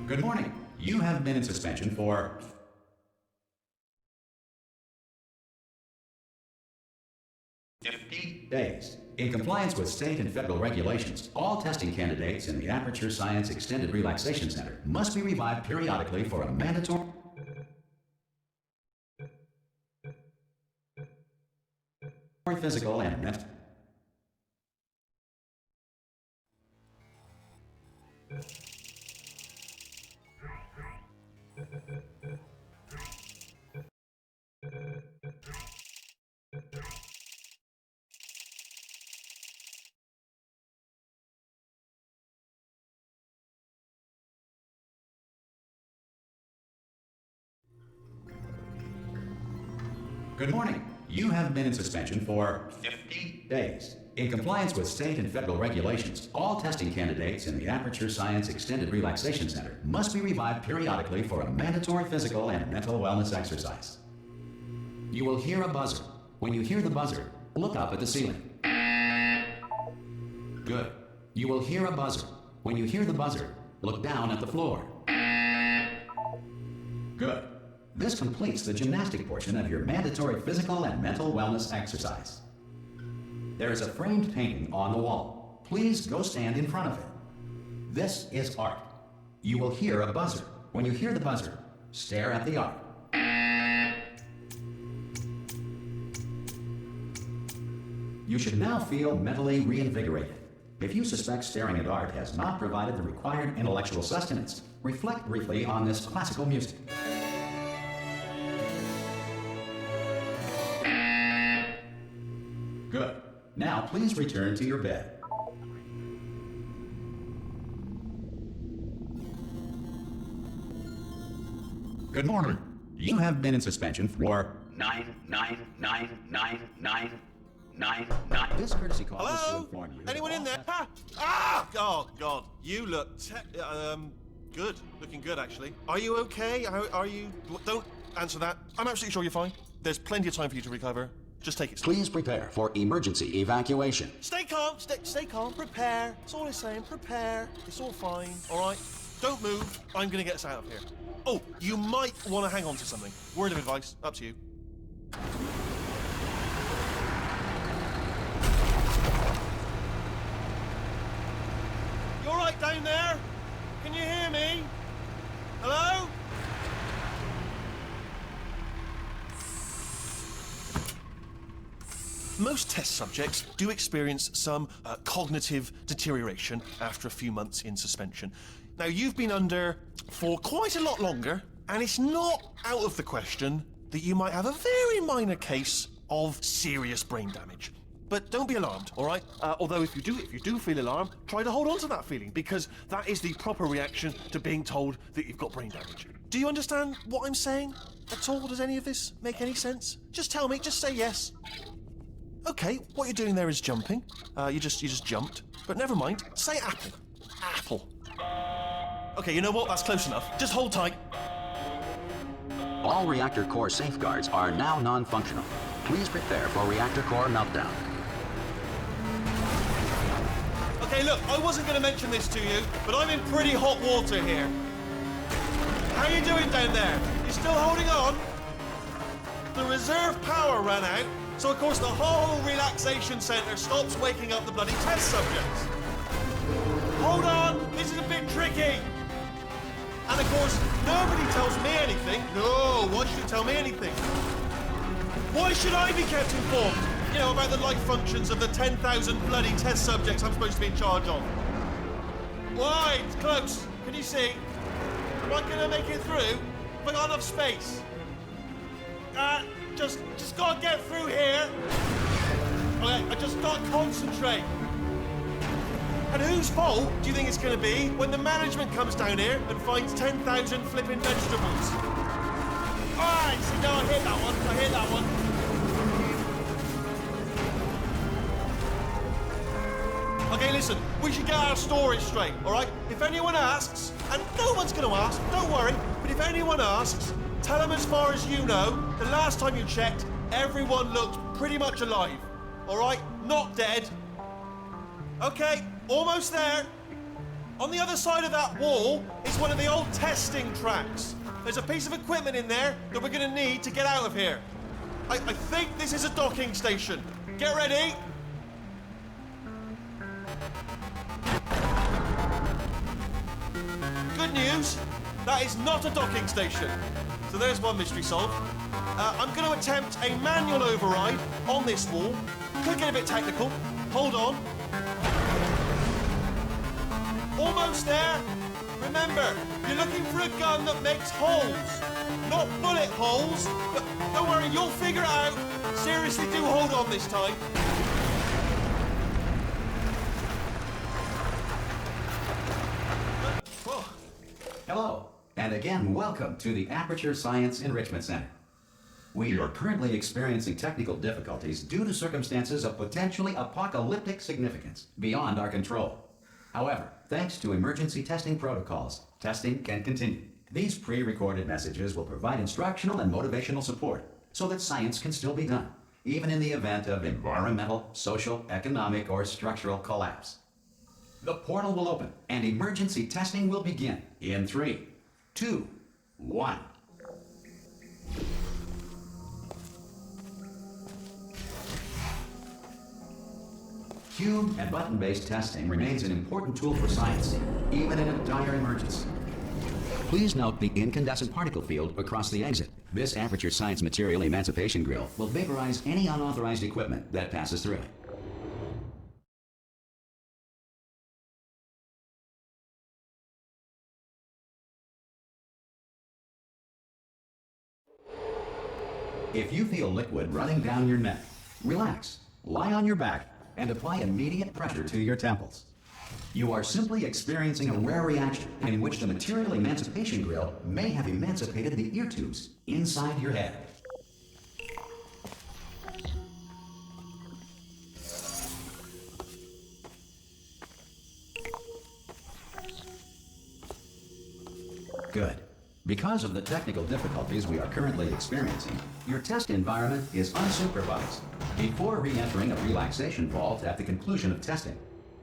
Good morning. You have been in suspension for 50 days. In compliance with state and federal regulations, all testing candidates in the Aperture Science Extended Relaxation Center must be revived periodically for a mandatory physical and mental. Good morning. You have been in suspension for 50 days. In compliance with state and federal regulations, all testing candidates in the Aperture Science Extended Relaxation Center must be revived periodically for a mandatory physical and mental wellness exercise. You will hear a buzzer. When you hear the buzzer, look up at the ceiling. Good. You will hear a buzzer. When you hear the buzzer, look down at the floor. Good. This completes the gymnastic portion of your mandatory physical and mental wellness exercise. There is a framed painting on the wall. Please go stand in front of it. This is art. You will hear a buzzer. When you hear the buzzer, stare at the art. You should now feel mentally reinvigorated. If you suspect staring at art has not provided the required intellectual sustenance, reflect briefly on this classical music. Good. Now please return to your bed. Good morning. You have been in suspension for 9999999. This courtesy call is to inform you. Anyone in there? Ah! Oh God, you look good. Looking good, actually. Are you okay? Are you? Don't answer that. I'm absolutely sure you're fine. There's plenty of time for you to recover. Just take it slow. Please prepare for emergency evacuation. Stay calm, stay calm, prepare. That's all I'm saying, prepare. It's all fine, all right? Don't move, I'm gonna get us out of here. Oh, you might want to hang on to something. Word of advice, up to you. You all right down there? Can you hear me? Hello? Most test subjects do experience some cognitive deterioration after a few months in suspension. Now, you've been under for quite a lot longer, and it's not out of the question that you might have a very minor case of serious brain damage. But don't be alarmed, all right? Although if you do feel alarmed, try to hold on to that feeling, because that is the proper reaction to being told that you've got brain damage. Do you understand what I'm saying at all? Does any of this make any sense? Just tell me, just say yes. Okay, what you're doing there is jumping. You just jumped. But never mind. Say apple. Apple. Okay, you know what? That's close enough. Just hold tight. All reactor core safeguards are now non-functional. Please prepare for reactor core meltdown. Okay, look, I wasn't going to mention this to you, but I'm in pretty hot water here. How you doing down there? You still holding on? The reserve power ran out. So, of course, the whole relaxation centre stops waking up the bloody test subjects. Hold on, this is a bit tricky. And, of course, nobody tells me anything. No, why should you tell me anything? Why should I be kept informed, you know, about the life functions of the 10,000 bloody test subjects I'm supposed to be in charge of? Why? It's close. Can you see? Am I going to make it through? Have I got enough space? Just gotta get through here. Okay, I just gotta concentrate. And whose fault do you think it's gonna be when the management comes down here and finds 10,000 flipping vegetables? Alright, so no, I hit that one. Okay, listen, we should get our story straight, alright? If anyone asks, and no one's gonna ask, don't worry, but if anyone asks, tell them as far as you know, the last time you checked, everyone looked pretty much alive. All right? Not dead. Okay, almost there. On the other side of that wall is one of the old testing tracks. There's a piece of equipment in there that we're going to need to get out of here. I think this is a docking station. Get ready. Good news, that is not a docking station. So there's one mystery solved. I'm going to attempt a manual override on this wall. Could get a bit technical. Hold on. Almost there. Remember, you're looking for a gun that makes holes, not bullet holes. But don't worry, you'll figure it out. Seriously, do hold on this time. Hello, and again, welcome to the Aperture Science Enrichment Center. We are currently experiencing technical difficulties due to circumstances of potentially apocalyptic significance beyond our control. However, thanks to emergency testing protocols, testing can continue. These pre-recorded messages will provide instructional and motivational support so that science can still be done, even in the event of environmental, social, economic, or structural collapse. The portal will open and emergency testing will begin in 3, 2, 1. Cube and button-based testing remains an important tool for science, even in a dire emergency. Please note the incandescent particle field across the exit. This Aperture Science Material Emancipation Grill will vaporize any unauthorized equipment that passes through it. If you feel liquid running down your neck, relax, lie on your back, and apply immediate pressure to your temples. You are simply experiencing a rare reaction in which the material emancipation grill may have emancipated the ear tubes inside your head. Good. Because of the technical difficulties we are currently experiencing, your test environment is unsupervised. Before re-entering a relaxation vault at the conclusion of testing,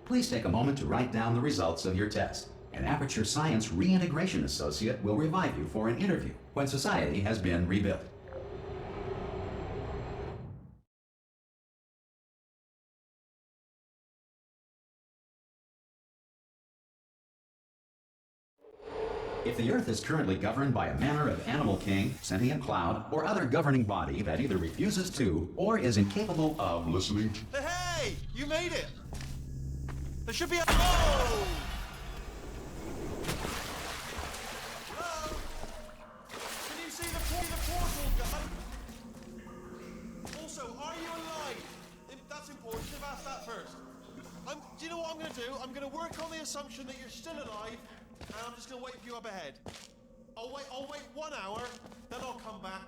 please take a moment to write down the results of your test. An Aperture Science Reintegration Associate will revive you for an interview when society has been rebuilt. If the Earth is currently governed by a manner of animal king, sentient cloud, or other governing body that either refuses to or is incapable of listening. Hey! You made it! There should be a... Oh! Hello? Can you see the portal, guy? Also, are you alive? That's important. You should have asked that first. Do you know what I'm going to do? I'm going to work on the assumption that you're still alive, and I'm just going to wait for you up ahead. I'll wait 1 hour, then I'll come back,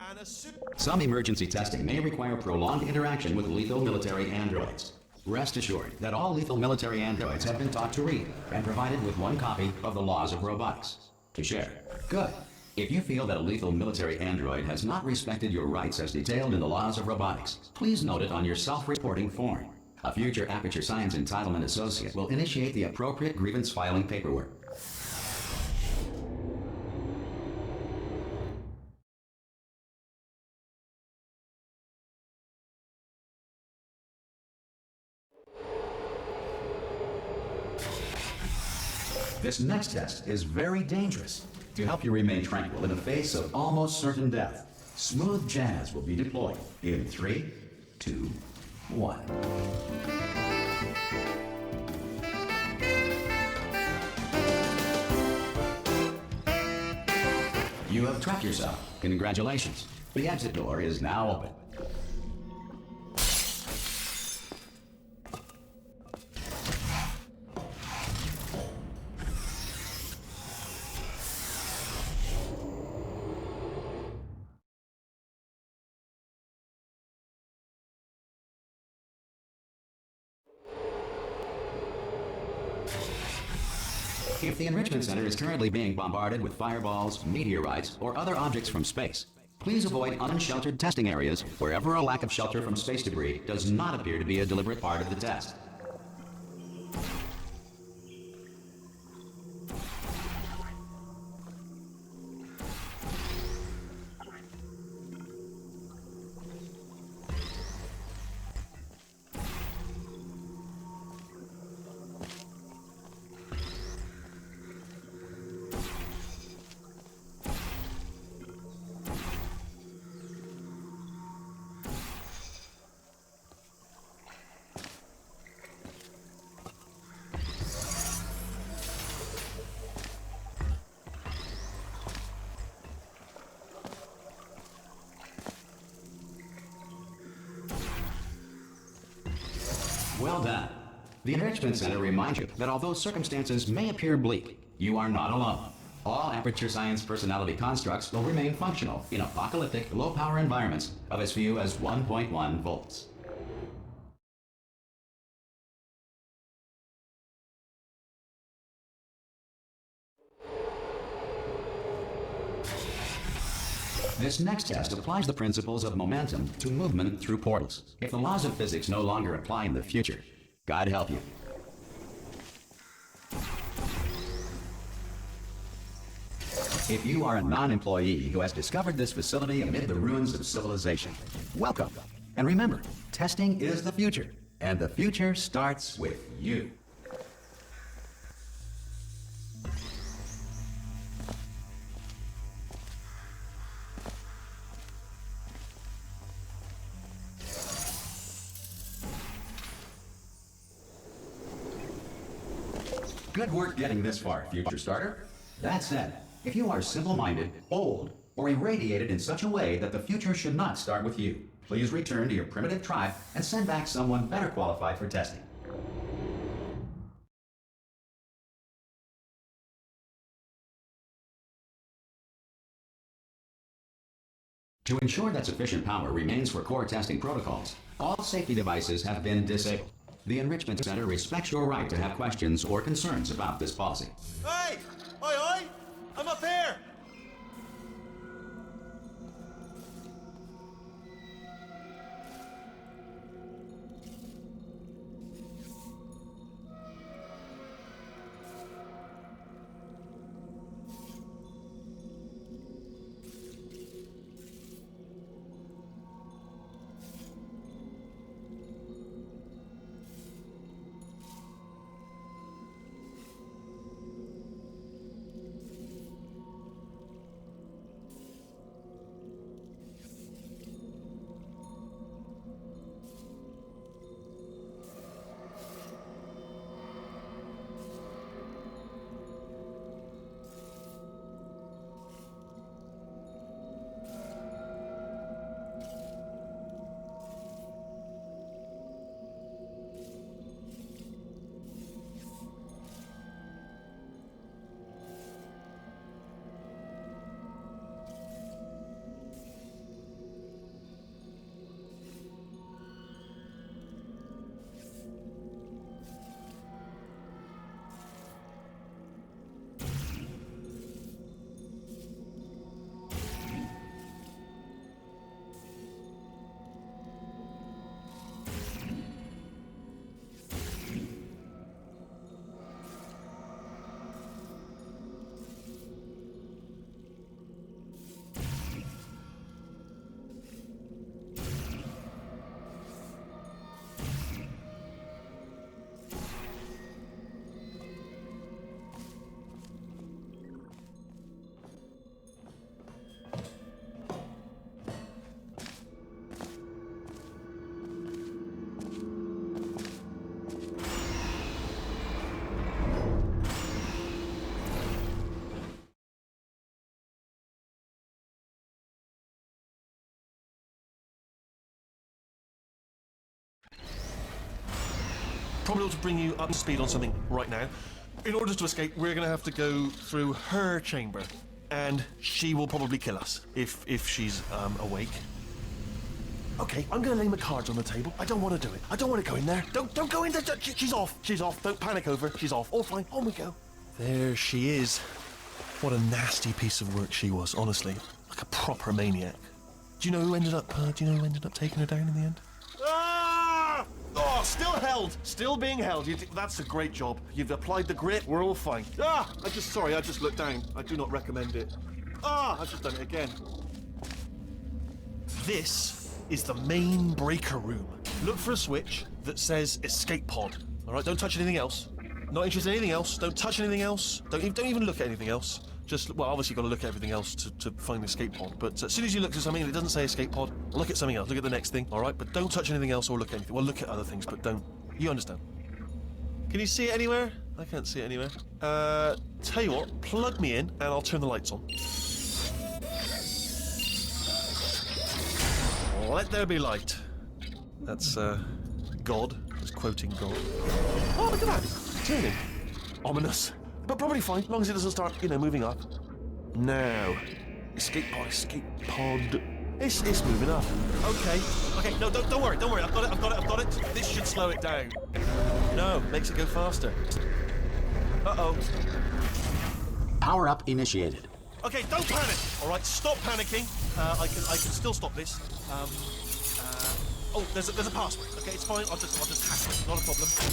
and as soon... Some emergency testing may require prolonged interaction with lethal military androids. Rest assured that all lethal military androids have been taught to read and provided with 1 copy of the Laws of Robotics to share. Good. If you feel that a lethal military android has not respected your rights as detailed in the Laws of Robotics, please note it on your self-reporting form. A future Aperture Science Entitlement Associate will initiate the appropriate grievance filing paperwork. This next test is very dangerous. To help you remain tranquil in the face of almost certain death, smooth jazz will be deployed in 3, 2, 1. You have trapped yourself. Congratulations. The exit door is now open. If the Enrichment Center is currently being bombarded with fireballs, meteorites, or other objects from space, please avoid unsheltered testing areas wherever a lack of shelter from space debris does not appear to be a deliberate part of the test. Well done. The Enrichment Center reminds you that although circumstances may appear bleak, you are not alone. All Aperture Science personality constructs will remain functional in apocalyptic, low-power environments of as few as 1.1 volts. This next test applies the principles of momentum to movement through portals. If the laws of physics no longer apply in the future, God help you. If you are a non-employee who has discovered this facility amid the ruins of civilization, welcome. And remember, testing is the future, and the future starts with you. Good work getting this far, future starter. That said, if you are simple-minded, old, or irradiated in such a way that the future should not start with you, please return to your primitive tribe and send back someone better qualified for testing. To ensure that sufficient power remains for core testing protocols, all safety devices have been disabled. The Enrichment Center respects your right to have questions or concerns about this policy. Hey! Oi, oi! I'm up here! Probably ought to bring you up to speed on something right now. In order to escape, we're going to have to go through her chamber, and she will probably kill us if she's awake. Okay, I'm going to lay my cards on the table. I don't want to do it. I don't want to go in there. Don't go in there. She's off. She's off. Don't panic over. She's off. All fine. On we go. There she is. What a nasty piece of work she was. Honestly, like a proper maniac. Do you know who ended up? Taking her down in the end? Ah! Oh, still held. Still being held. That's a great job. You've applied the grit. We're all fine. Ah! I just looked down. I do not recommend it. Ah! I've just done it again. This is the main breaker room. Look for a switch that says escape pod. All right, don't touch anything else. Not interested in anything else. Don't touch anything else. Don't even look at anything else. Just, well, obviously you've got to look at everything else to find the escape pod. But as soon as you look at something and it doesn't say escape pod, look at something else. Look at the next thing, all right? But don't touch anything else or look at anything. Well, look at other things, but don't. You understand? Can you see it anywhere? I can't see it anywhere. Tell you what, plug me in and I'll turn the lights on. Let there be light. That's, God. Just quoting God. Oh, look at that! It's turning. Ominous. But probably fine, as long as it doesn't start, moving up. Now. Escape pod. It's moving up. Okay, no, don't worry, I've got it. This should slow it down. No, makes it go faster. Uh-oh. Power up initiated. Okay, don't panic. All right, stop panicking. I can still stop this. Oh, there's a password. Okay, it's fine. I'll just hack it. Not a problem. C.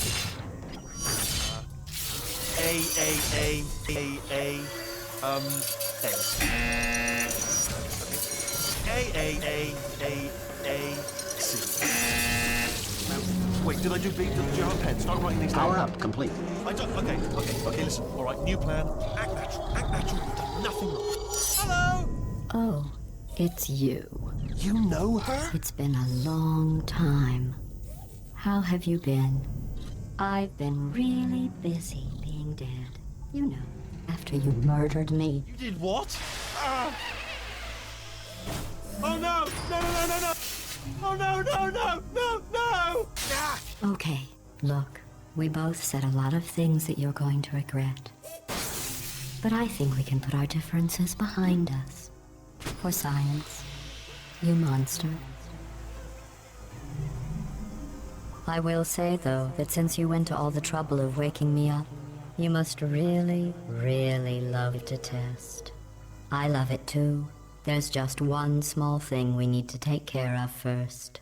Now, wait, did I do big? Did you have a pen? Start writing these down. Power up complete. I don't. Okay. Listen. All right. New plan. Act natural. You've done nothing wrong. Hello. Oh, it's you. You know her? It's been a long time. How have you been? I've been really busy being dead. You know, after you murdered me. You did what? Oh no! No! Oh no! Ah! Okay, look, we both said a lot of things that you're going to regret. But I think we can put our differences behind us. For science, you monster. I will say, though, that since you went to all the trouble of waking me up, you must really, really love to test. I love it too. There's just one small thing we need to take care of first.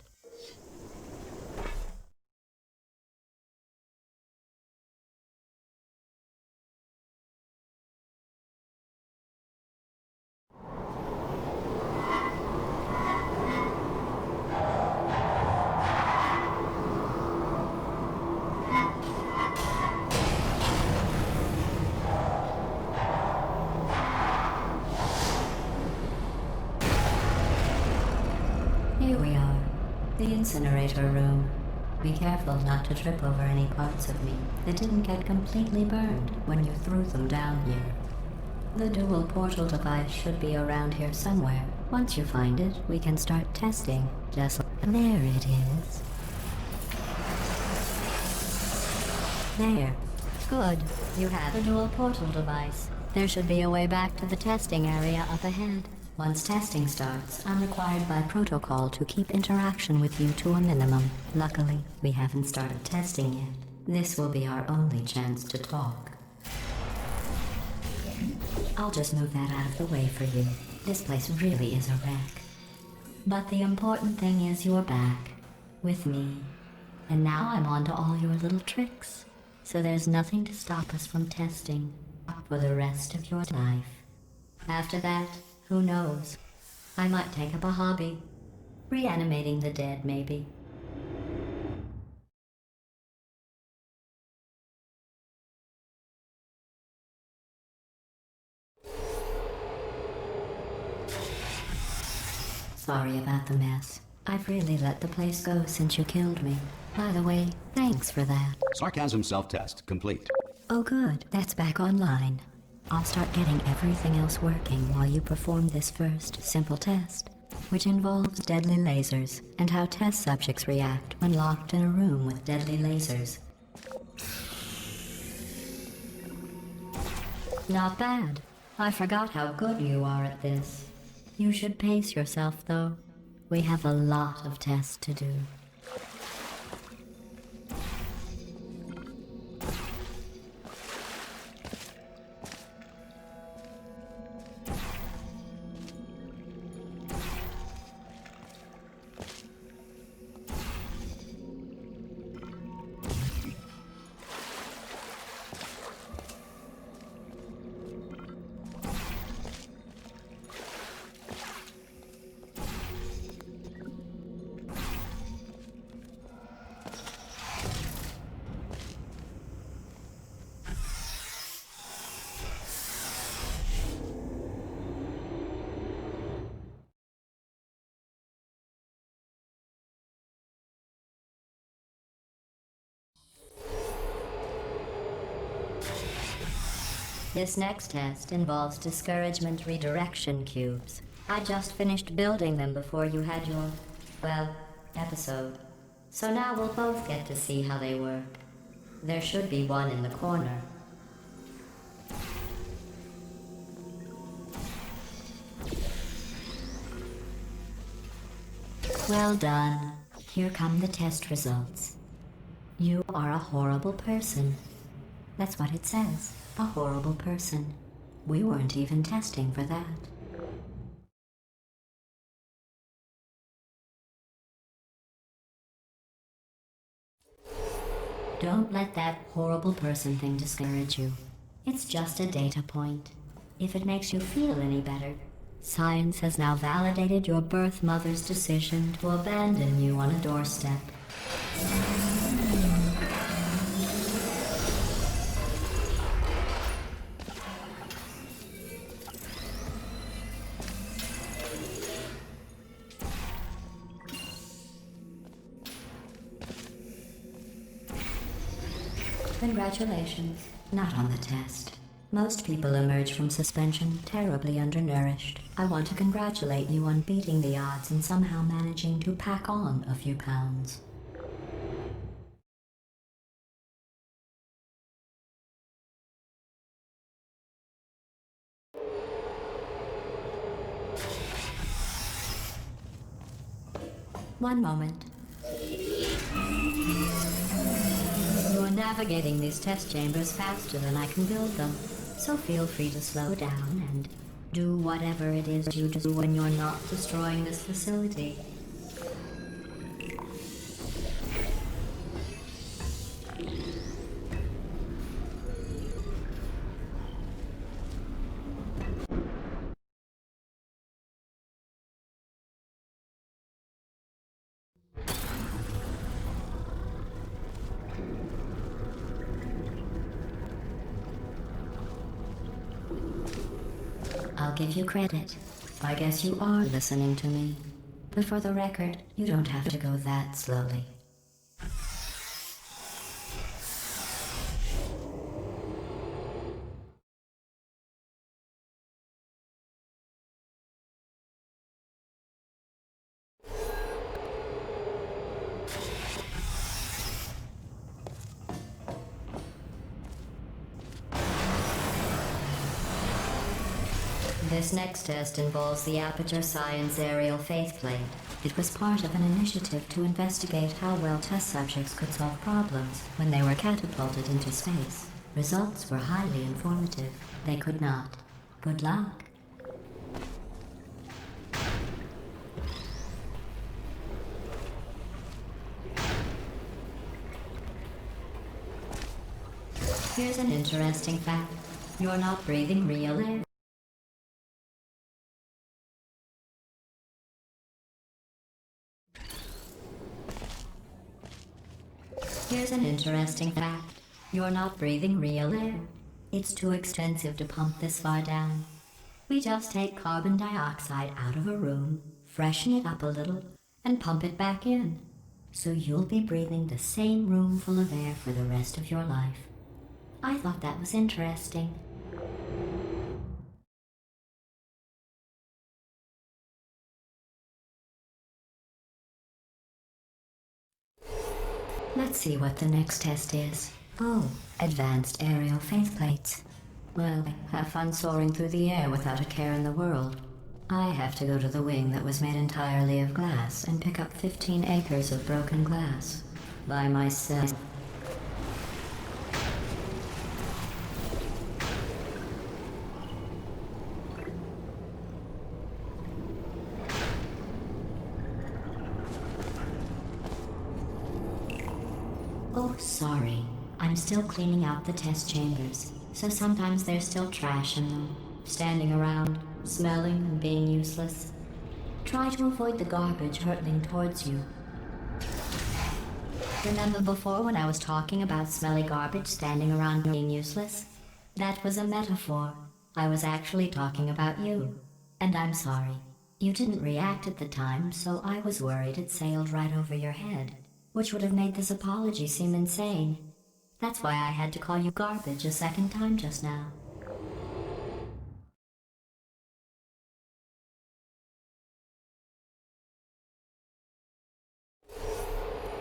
Here we are, the incinerator room. Be careful not to trip over any parts of me that didn't get completely burned when you threw them down here. The dual portal device should be around here somewhere. Once you find it, we can start testing. Just like there it is. There. Good. You have a dual portal device. There should be a way back to the testing area up ahead. Once testing starts, I'm required by protocol to keep interaction with you to a minimum. Luckily, we haven't started testing yet. This will be our only chance to talk. I'll just move that out of the way for you. This place really is a wreck. But the important thing is you're back. With me. And now I'm on to all your little tricks. So there's nothing to stop us from testing for the rest of your life. After that, who knows? I might take up a hobby. Reanimating the dead, maybe. Sorry about the mess. I've really let the place go since you killed me. By the way, thanks for that. Sarcasm self-test complete. Oh good, that's back online. I'll start getting everything else working while you perform this first simple test, which involves deadly lasers and how test subjects react when locked in a room with deadly lasers. Not bad. I forgot how good you are at this. You should pace yourself, though. We have a lot of tests to do. This next test involves discouragement redirection cubes. I just finished building them before you had your, well, episode. So now we'll both get to see how they work. There should be one in the corner. Well done. Here come the test results. You are a horrible person. That's what it says. A horrible person. We weren't even testing for that. Don't let that horrible person thing discourage you. It's just a data point. If it makes you feel any better, science has now validated your birth mother's decision to abandon you on a doorstep. Congratulations. Not on the test. Most people emerge from suspension terribly undernourished. I want to congratulate you on beating the odds and somehow managing to pack on a few pounds. One moment. You're navigating these test chambers faster than I can build them, so feel free to slow down and do whatever it is you do when you're not destroying this facility. I'll give you credit. I guess you are listening to me. But for the record, you don't have to go that slowly. This next test involves the Aperture Science Aerial Faithplate. It was part of an initiative to investigate how well test subjects could solve problems when they were catapulted into space. Results were highly informative. They could not. Good luck. Here's an interesting fact. You're not breathing real air. Here's an interesting fact. You're not breathing real air. It's too expensive to pump this far down. We just take carbon dioxide out of a room, freshen it up a little, and pump it back in. So you'll be breathing the same room full of air for the rest of your life. I thought that was interesting. Let's see what the next test is. Oh, advanced aerial faithplates. Well, have fun soaring through the air without a care in the world. I have to go to the wing that was made entirely of glass and pick up 15 acres of broken glass. By myself. Oh, sorry. I'm still cleaning out the test chambers, so sometimes there's still trash in them, standing around, smelling and being useless. Try to avoid the garbage hurtling towards you. Remember before when I was talking about smelly garbage standing around being useless? That was a metaphor. I was actually talking about you. And I'm sorry. You didn't react at the time, so I was worried it sailed right over your head, which would have made this apology seem insane. That's why I had to call you garbage a second time just now.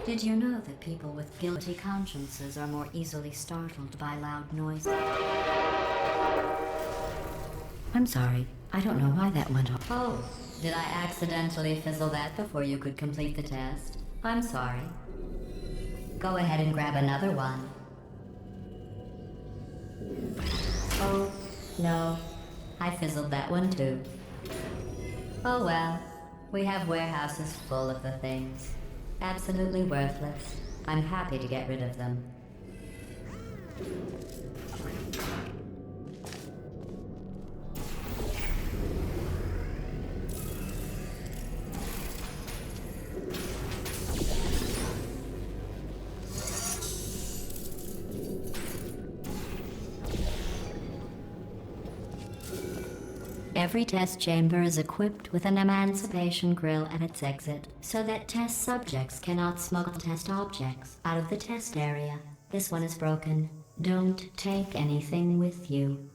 Did you know that people with guilty consciences are more easily startled by loud noises? I'm sorry. I don't know why that went off. Oh, did I accidentally fizzle that before you could complete the test? I'm sorry. Go ahead and grab another one. Oh, no. I fizzled that one too. Oh well. We have warehouses full of the things. Absolutely worthless. I'm happy to get rid of them. Every test chamber is equipped with an emancipation grill at its exit, so that test subjects cannot smuggle test objects out of the test area. This one is broken. Don't take anything with you.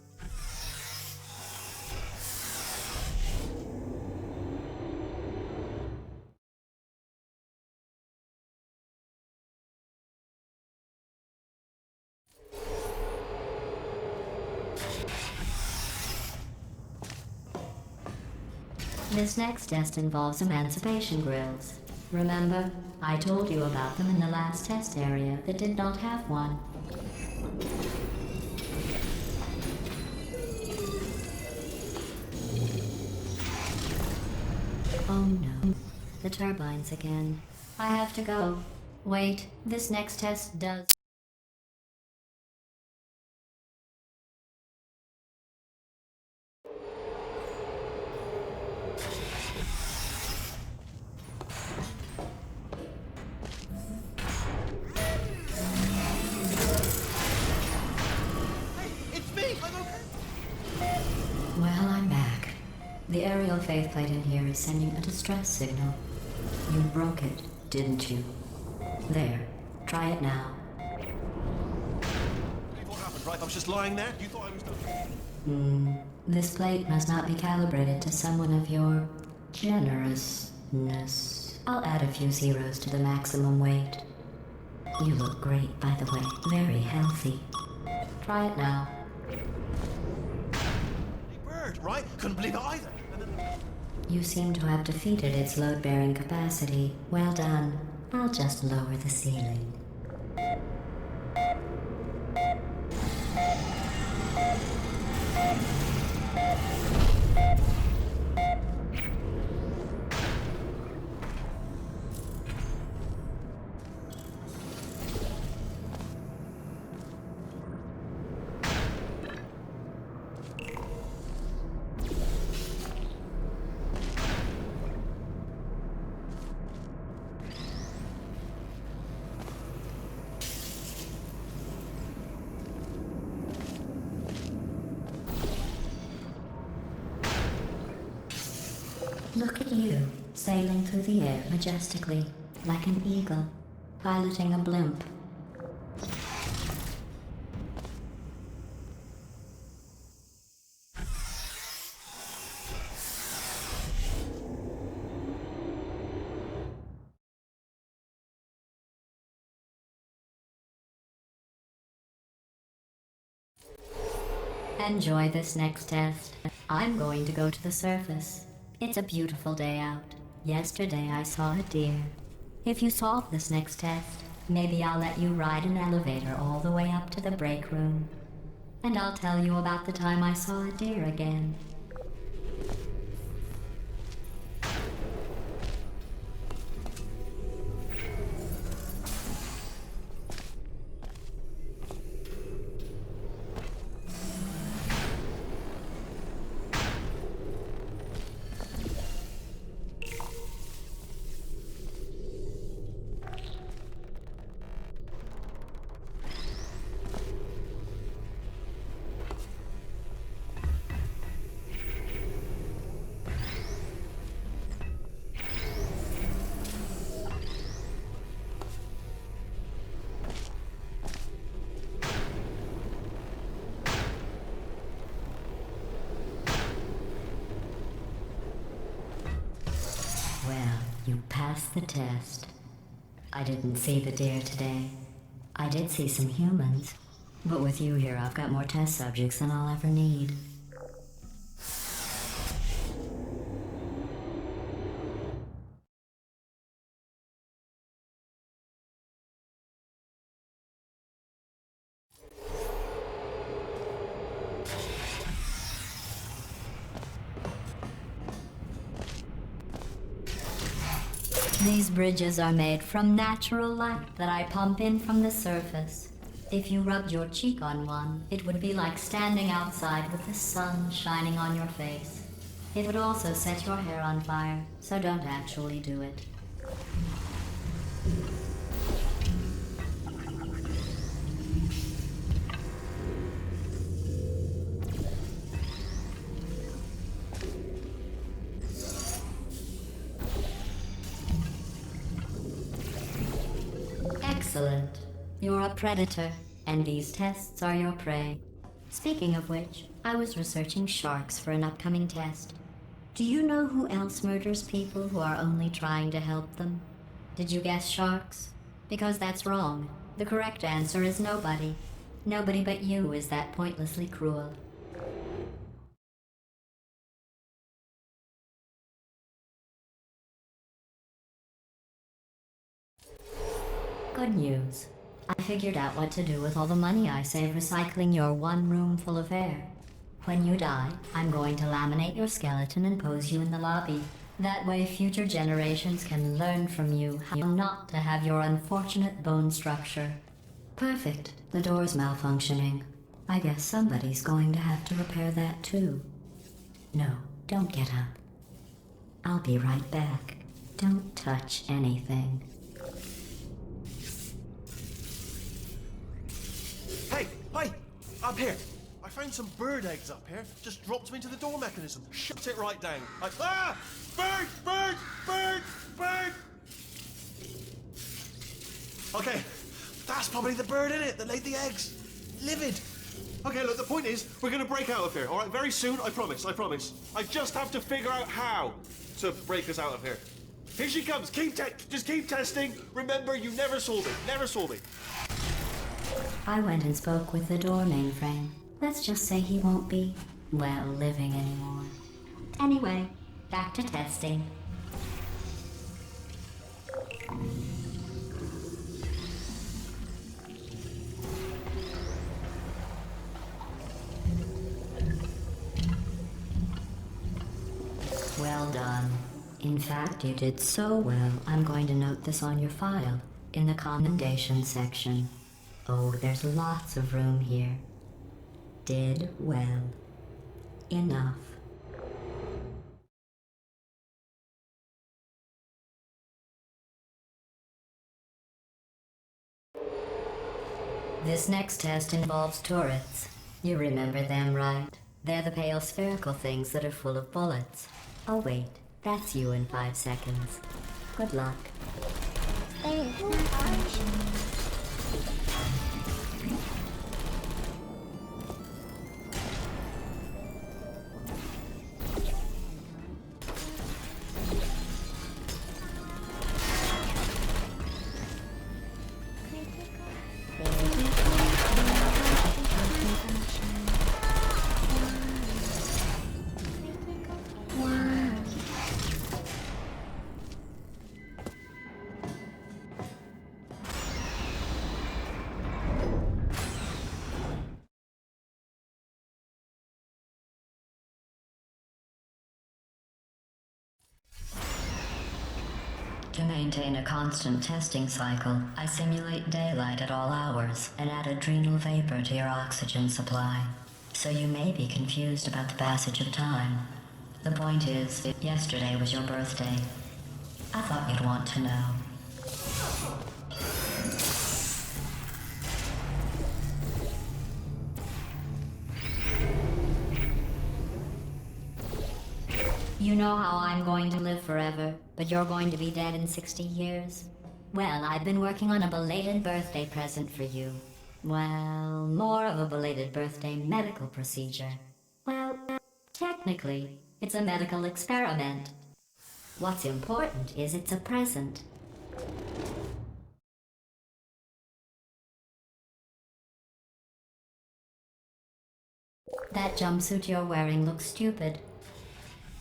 This next test involves emancipation grills. Remember, I told you about them in the last test area that did not have one. Oh no, the turbines again. I have to go. Wait, this next test does... Well, I'm back. The aerial faith plate in here is sending a distress signal. You broke it, didn't you? There. Try it now. What happened, right? I was just lying there. You thought I was done. This plate must not be calibrated to someone of your generousness. I'll add a few zeros to the maximum weight. You look great, by the way. Very healthy. Try it now. Bird, right? Couldn't believe it either. You seem to have defeated its load-bearing capacity. Well done. I'll just lower the ceiling. Look at you, sailing through the air majestically, like an eagle, piloting a blimp. Enjoy this next test. I'm going to go to the surface. It's a beautiful day out. Yesterday I saw a deer. If you solve this next test, maybe I'll let you ride an elevator all the way up to the break room. And I'll tell you about the time I saw a deer again. Well, you passed the test. I didn't see the deer today. I did see some humans. But with you here, I've got more test subjects than I'll ever need. These bridges are made from natural light that I pump in from the surface. If you rubbed your cheek on one, it would be like standing outside with the sun shining on your face. It would also set your hair on fire, so don't actually do it. Excellent. You're a predator, and these tests are your prey. Speaking of which, I was researching sharks for an upcoming test. Do you know who else murders people who are only trying to help them? Did you guess sharks? Because that's wrong. The correct answer is nobody. Nobody but you is that pointlessly cruel. Good news. I figured out what to do with all the money I save recycling your one room full of air. When you die, I'm going to laminate your skeleton and pose you in the lobby. That way future generations can learn from you how not to have your unfortunate bone structure. Perfect. The door's malfunctioning. I guess somebody's going to have to repair that too. No, don't get up. I'll be right back. Don't touch anything. Hey, up here. I found some bird eggs up here. Just dropped them into the door mechanism. Shut it right down. Bird! Okay, that's probably the bird in it that laid the eggs. Livid. Okay, look, the point is, we're gonna break out of here, all right? Very soon, I promise. I just have to figure out how to break us out of here. Here she comes. Just keep testing. Remember, you never sold me. I went and spoke with the door mainframe. Let's just say he won't be, well, living anymore. Anyway, back to testing. Well done. In fact, you did so well, I'm going to note this on your file, in the commendation section. Oh, there's lots of room here. Did well. Enough. This next test involves turrets. You remember them, right? They're the pale spherical things that are full of bullets. Oh wait, that's you in 5 seconds. Good luck. To maintain a constant testing cycle, I simulate daylight at all hours and add adrenal vapor to your oxygen supply. So you may be confused about the passage of time. The point is, yesterday was your birthday. I thought you'd want to know. You know how I'm going to live forever, but you're going to be dead in 60 years? Well, I've been working on a belated birthday present for you. Well, more of a belated birthday medical procedure. Well, technically, it's a medical experiment. What's important is it's a present. That jumpsuit you're wearing looks stupid.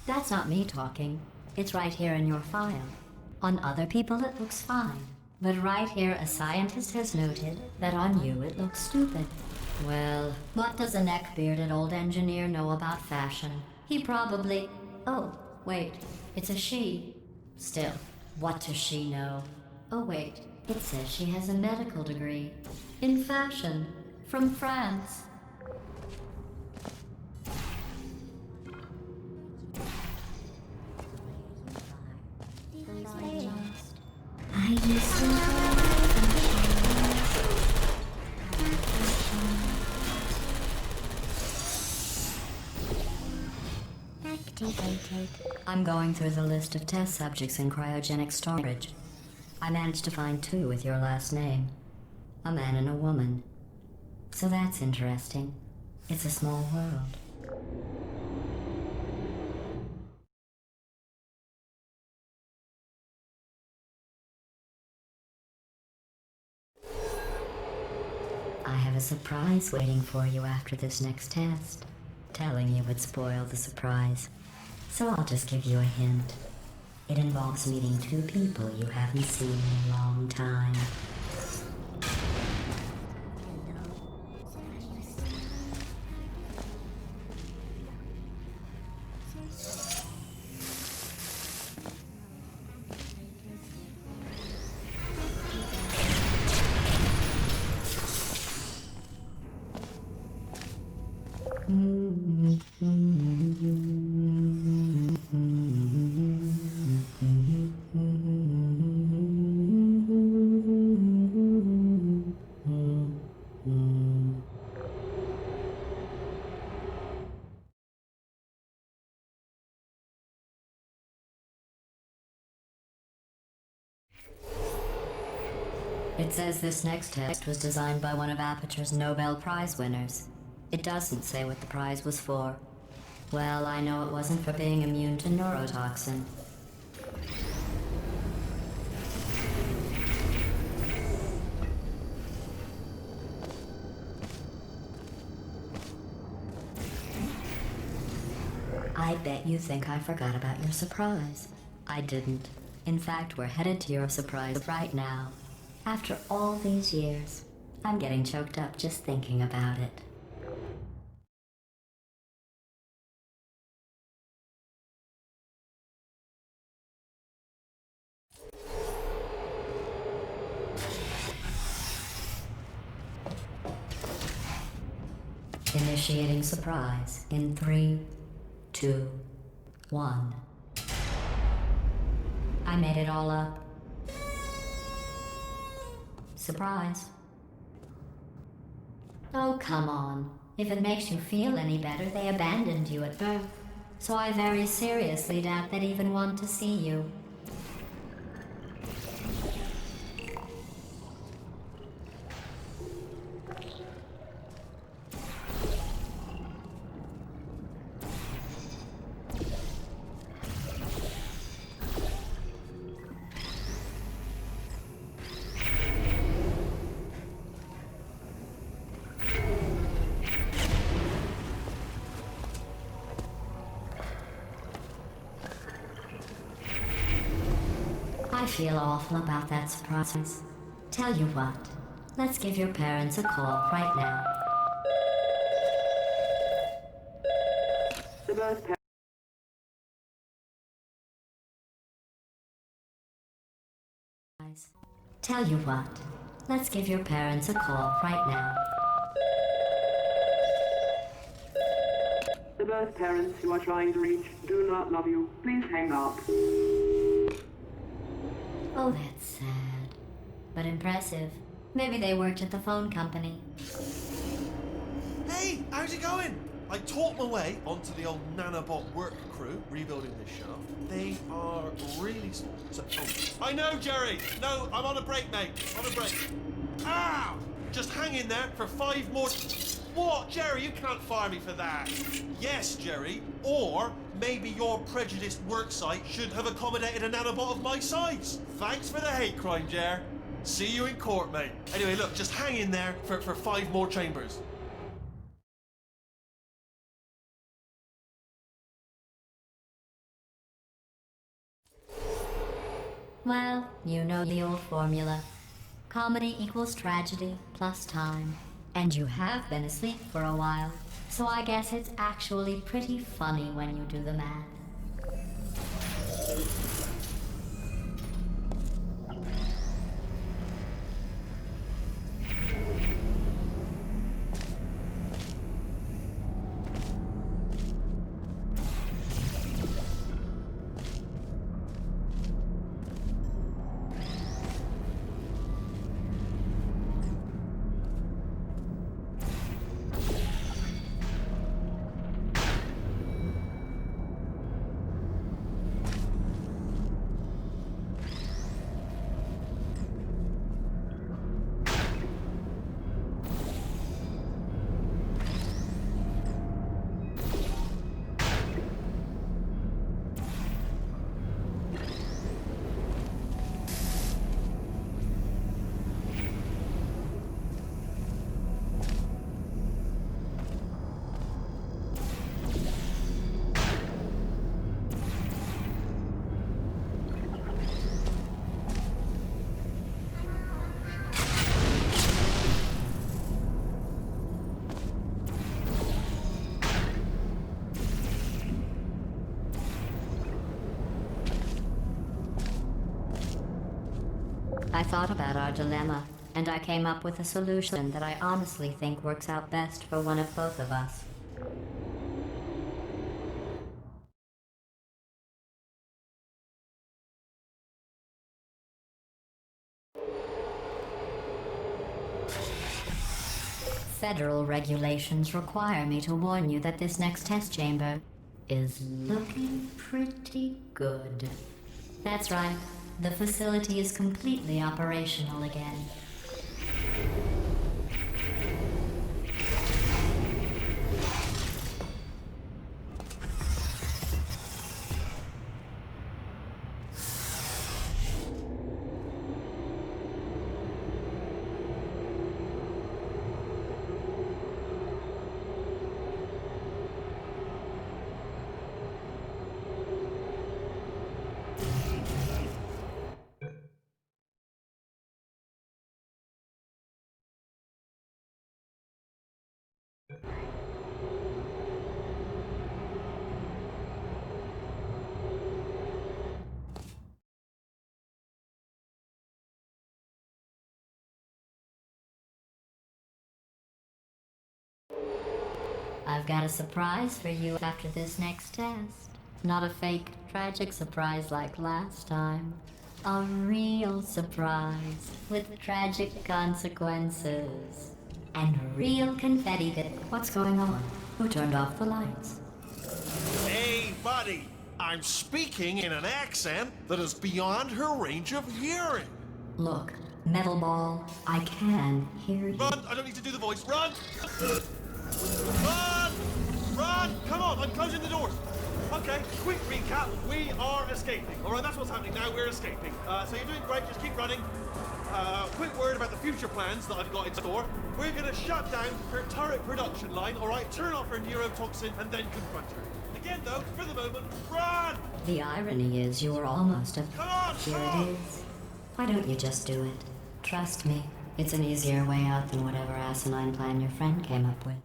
That's not me talking. It's right here in your file. On other people it looks fine. But right here a scientist has noted that on you it looks stupid. Well, what does a neck-bearded old engineer know about fashion? He probably... Oh, wait, it's a she. Still, what does she know? Oh wait, it says she has a medical degree. In fashion. From France. I used to activated. I'm going through the list of test subjects in cryogenic storage. I managed to find 2 with your last name. A man and a woman. So that's interesting. It's a small world. I have a surprise waiting for you after this next test. Telling you would spoil the surprise. So I'll just give you a hint. It involves meeting 2 people you haven't seen in a long time. It says this next test was designed by one of Aperture's Nobel Prize winners. It doesn't say what the prize was for. Well, I know it wasn't for being immune to neurotoxin. I bet you think I forgot about your surprise. I didn't. In fact, we're headed to your surprise right now. After all these years, I'm getting choked up just thinking about it. Initiating surprise in 3, 2, 1. I made it all up. Surprise. Oh, come on. If it makes you feel any better, they abandoned you at birth. So I very seriously doubt they'd even want to see you. I feel awful about that surprise. Tell you what, let's give your parents a call right now. Tell you what, let's give your parents a call right now. The birth parents you are trying to reach do not love you. Please hang up. Oh, that's sad. But impressive. Maybe they worked at the phone company. Hey, how's it going? I taught my way onto the old nanobot work crew rebuilding this shaft. They are really small. So, I know, Jerry! No, I'm on a break, mate. On a break. Ow! Just hang in there for 5 more... What? Jerry, you can't fire me for that. Yes, Jerry. Or maybe your prejudiced worksite should have accommodated a nanobot of my size. Thanks for the hate crime, Jer. See you in court, mate. Anyway, look, just hang in there for 5 more chambers. Well, you know the old formula. Comedy equals tragedy plus time. And you have been asleep for a while, so I guess it's actually pretty funny when you do the math. I thought about our dilemma, and I came up with a solution that I honestly think works out best for one of both of us. Federal regulations require me to warn you that this next test chamber is looking pretty good. That's right. The facility is completely operational again. I've got a surprise for you after this next test. Not a fake, tragic surprise like last time. A real surprise with tragic consequences. And real confetti that... What's going on? Who turned off the lights? Hey, buddy! I'm speaking in an accent that is beyond her range of hearing. Look, Metal Ball, I can hear you. Run! I don't need to do the voice. Run! Run! Run! Come on, I'm closing the doors. Okay, quick recap. We are escaping. All right, that's what's happening now. We're escaping. So you're doing great. Just keep running. Quick word about the future plans that I've got in store. We're going to shut down her turret production line, all right? Turn off her neurotoxin and then confront her. Again, though, for the moment, run! The irony is you were almost a... Come on, Here come on! it is. Why don't you just do it? Trust me, it's an easier way out than whatever asinine plan your friend came up with.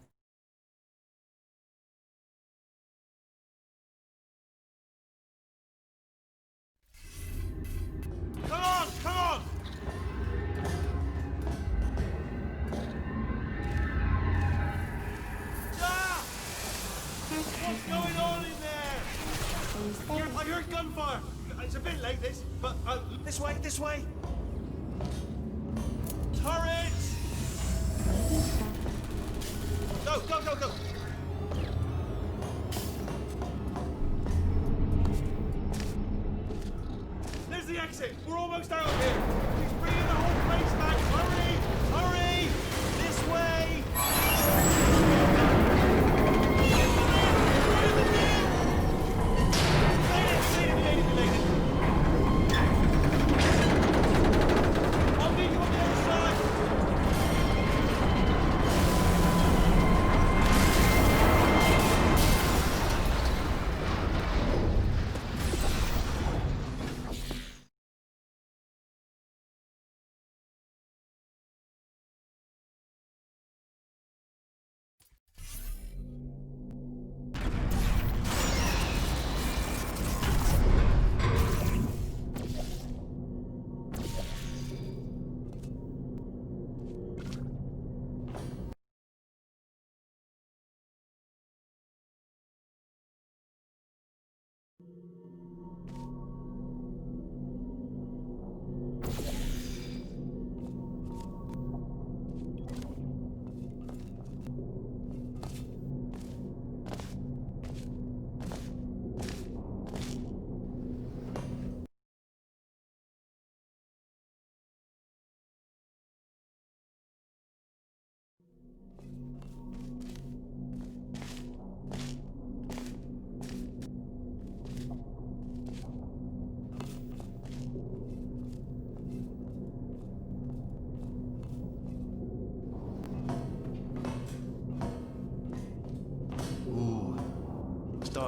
Come on, come on! Ah! What's going on in there? I heard gunfire. It's a bit late, this, but this way, this way. Turrets! Go, go, go, go! There's the exit. We're almost out of here. He's bringing the whole place back. Hurry! Hurry! This way!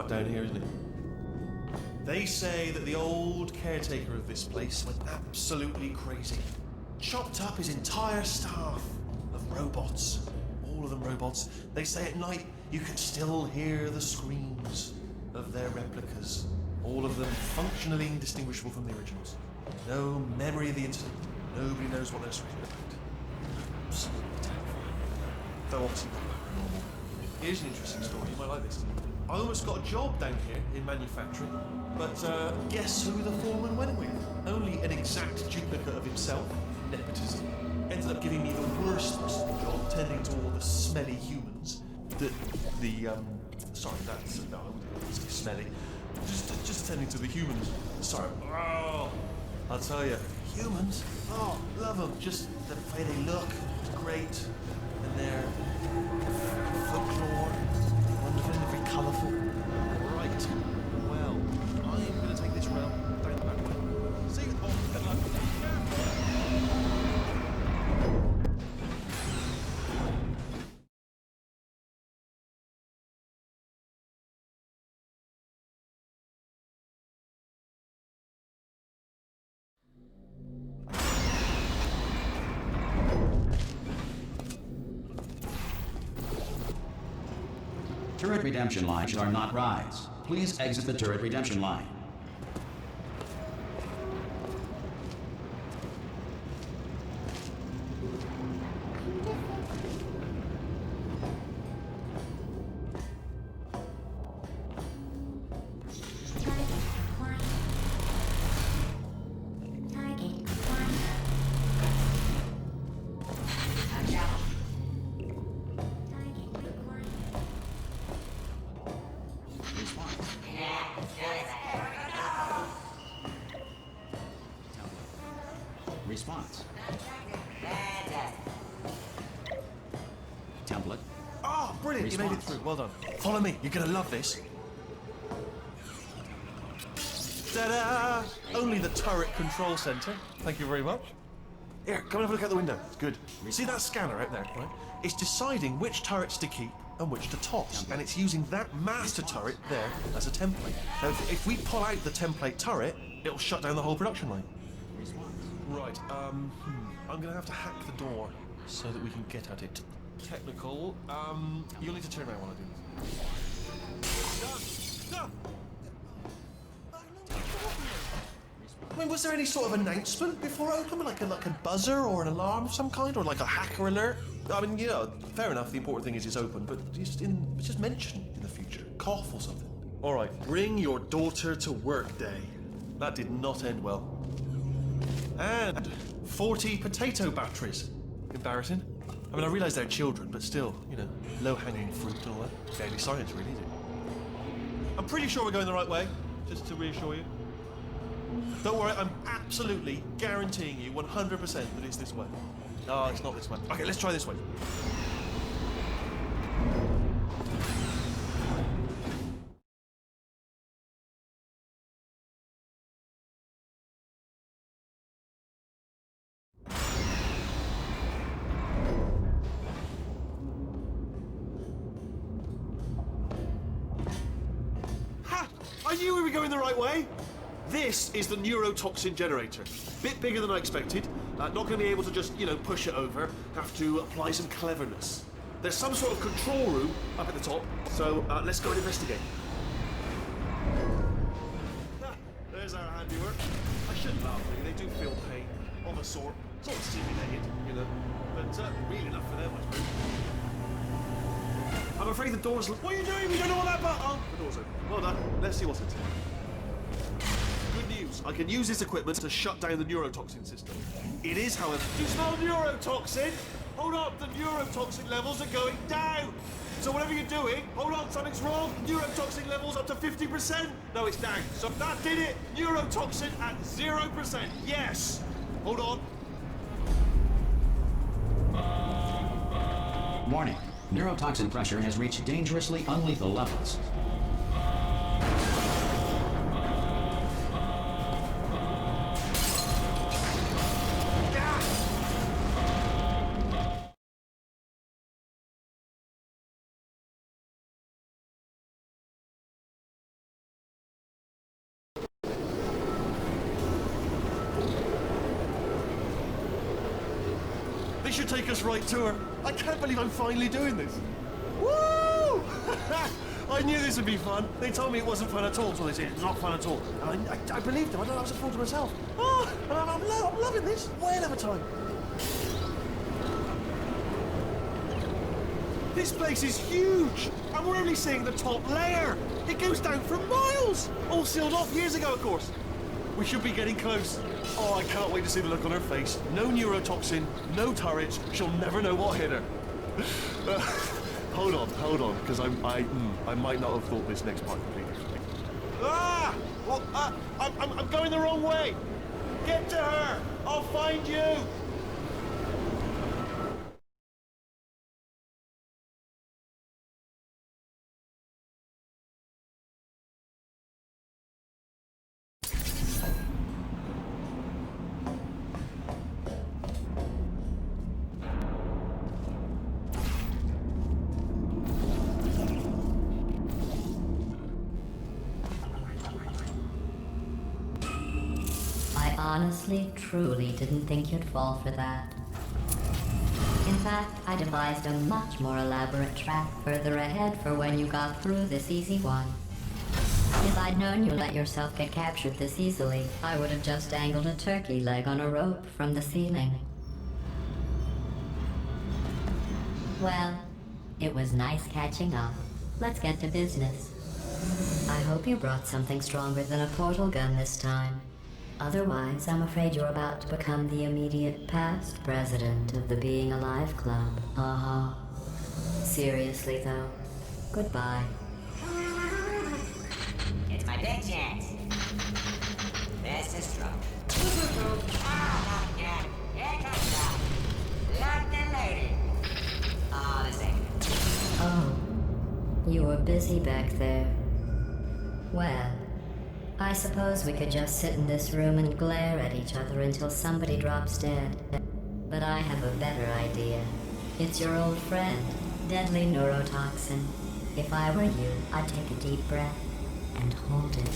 down here, isn't it? They say that the old caretaker of this place went absolutely crazy. Chopped up his entire staff of robots. All of them robots. They say at night you can still hear the screams of their replicas. All of them functionally indistinguishable from the originals. No memory of the incident. Nobody knows what they're screaming about. Absolutely terrifying. Though obviously not normal. Here's an interesting story, you might like this. I almost got a job down here in manufacturing, but guess who the foreman went with? Only an exact duplicate of himself, nepotism. Ended up giving me the worst possible job, tending to all the smelly humans. Sorry, that's, no, I wouldn't say smelly. Just tending to the humans. Sorry. Oh, I'll tell you, humans, oh, love them. Just the way they look, it's great. And their folklore, wonderful and very colourful. Right, well, I'm going to take this round down the back way. See you, Bob. Good luck. Turret redemption lines are not rides. Please exit the turret redemption line. Response. Template. Oh, brilliant, you made it through. Well done. Follow me, you're going to love this. Ta-da! Only the turret control center. Thank you very much. Here, come and have a look out the window. It's good. See that scanner out there, right? It's deciding which turrets to keep and which to toss. And it's using that master turret there as a template. Now, if we pull out the template turret, it'll shut down the whole production line. Right, I'm gonna have to hack the door so that we can get at it. Technical, you'll need to turn around while I do this. No! I mean, was there any sort of announcement before I opened? Like a buzzer or an alarm of some kind? Or like a hacker alert? I mean, you know, fair enough, the important thing is it's open, but just mention in the future. Cough or something. Alright, bring your daughter to work day. That did not end well. And 40 potato batteries. Embarrassing. I mean, I realise they're children, but still, you know, low-hanging fruit and all that. Daily science, really, is it? I'm pretty sure we're going the right way, just to reassure you. Don't worry, I'm absolutely guaranteeing you 100% that it's this way. No, it's not this way. Okay, let's try this way. I knew we were going the right way. This is the neurotoxin generator. Bit bigger than I expected. Not going to be able to just, you know, push it over. Have to apply some cleverness. There's some sort of control room up at the top, so let's go and investigate. There's our handiwork. I shouldn't laugh, really. They do feel pain of a sort of stimulated, you know, but real enough for them, I suppose. I'm afraid the door's... What are you doing? We don't know what that button... Oh, the door's open. Well done. Let's see what's in here. Good news. I can use this equipment to shut down the neurotoxin system. It is, however... Do you smell neurotoxin? Hold up, the neurotoxin levels are going down. So whatever you're doing, hold on, something's wrong. Neurotoxin levels up to 50%. No, it's down. So that did it. Neurotoxin at 0%. Yes. Hold on. Warning. Neurotoxin pressure has reached dangerously unlethal levels. take us right to her. I can't believe I'm finally doing this. Woo! I knew this would be fun. They told me it wasn't fun at all, so they said it's not fun at all. And I believed them. I was a fool to myself. Oh, and I'm loving this. Whale of a time. This place is huge, and we're only seeing the top layer. It goes down for miles. All sealed off years ago, of course. We should be getting close. Oh, I can't wait to see the look on her face. No neurotoxin, no turrets. She'll never know what hit her. Hold on, because I might not have thought this next part completely. Ah! Well, I'm going the wrong way. Get to her. I'll find you. Honestly, truly didn't think you'd fall for that. In fact, I devised a much more elaborate trap further ahead for when you got through this easy one. If I'd known you'd let yourself get captured this easily, I would have just dangled a turkey leg on a rope from the ceiling. Well, it was nice catching up. Let's get to business. I hope you brought something stronger than a portal gun this time. Otherwise, I'm afraid you're about to become the immediate past president of the Being Alive Club. Seriously, though, goodbye. It's my big chance. This is stroke. Oh, yeah. Here comes that. Locked and loaded. Oh, this ain't. Oh, you were busy back there. Well, I suppose we could just sit in this room and glare at each other until somebody drops dead. But I have a better idea. It's your old friend, deadly neurotoxin. If I were you, I'd take a deep breath and hold it.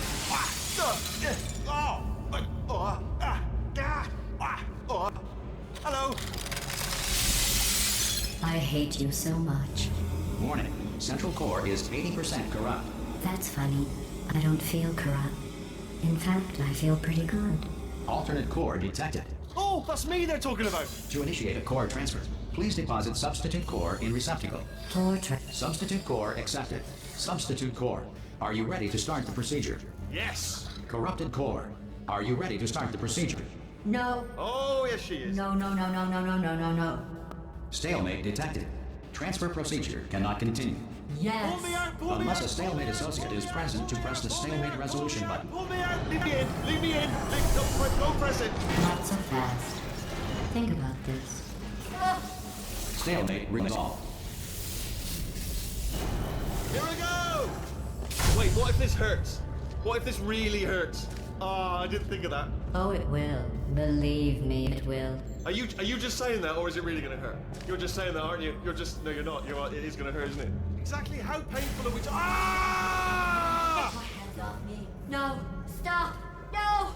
Hello. I hate you so much. Warning. Central core is 80% corrupt. That's funny. I don't feel corrupt. In fact, I feel pretty good. Alternate core detected. Oh, that's me they're talking about. To initiate a core transfer, please deposit substitute core in receptacle. Substitute core accepted. Substitute core. Are you ready to start the procedure? Yes. Corrupted core. Are you ready to start the procedure? No. Oh, yes she is. No. Stalemate detected. Transfer procedure cannot continue. Yes. Pull me out, pull me Unless out. a stalemate associate is present to press the stalemate resolution button. Pull me out. Leave me in. Don't press it. Not so fast. Think about this. Stalemate resolved. Here we go. Wait, what if this hurts? What if this really hurts? Ah, I didn't think of that. Oh, it will. Believe me, it will. Are you just saying that, or is it really gonna hurt? You're just saying that, aren't you? No, you're not. It is gonna hurt, isn't it? Exactly how painful are we? Ah! Get my hands off me. No. Stop. No.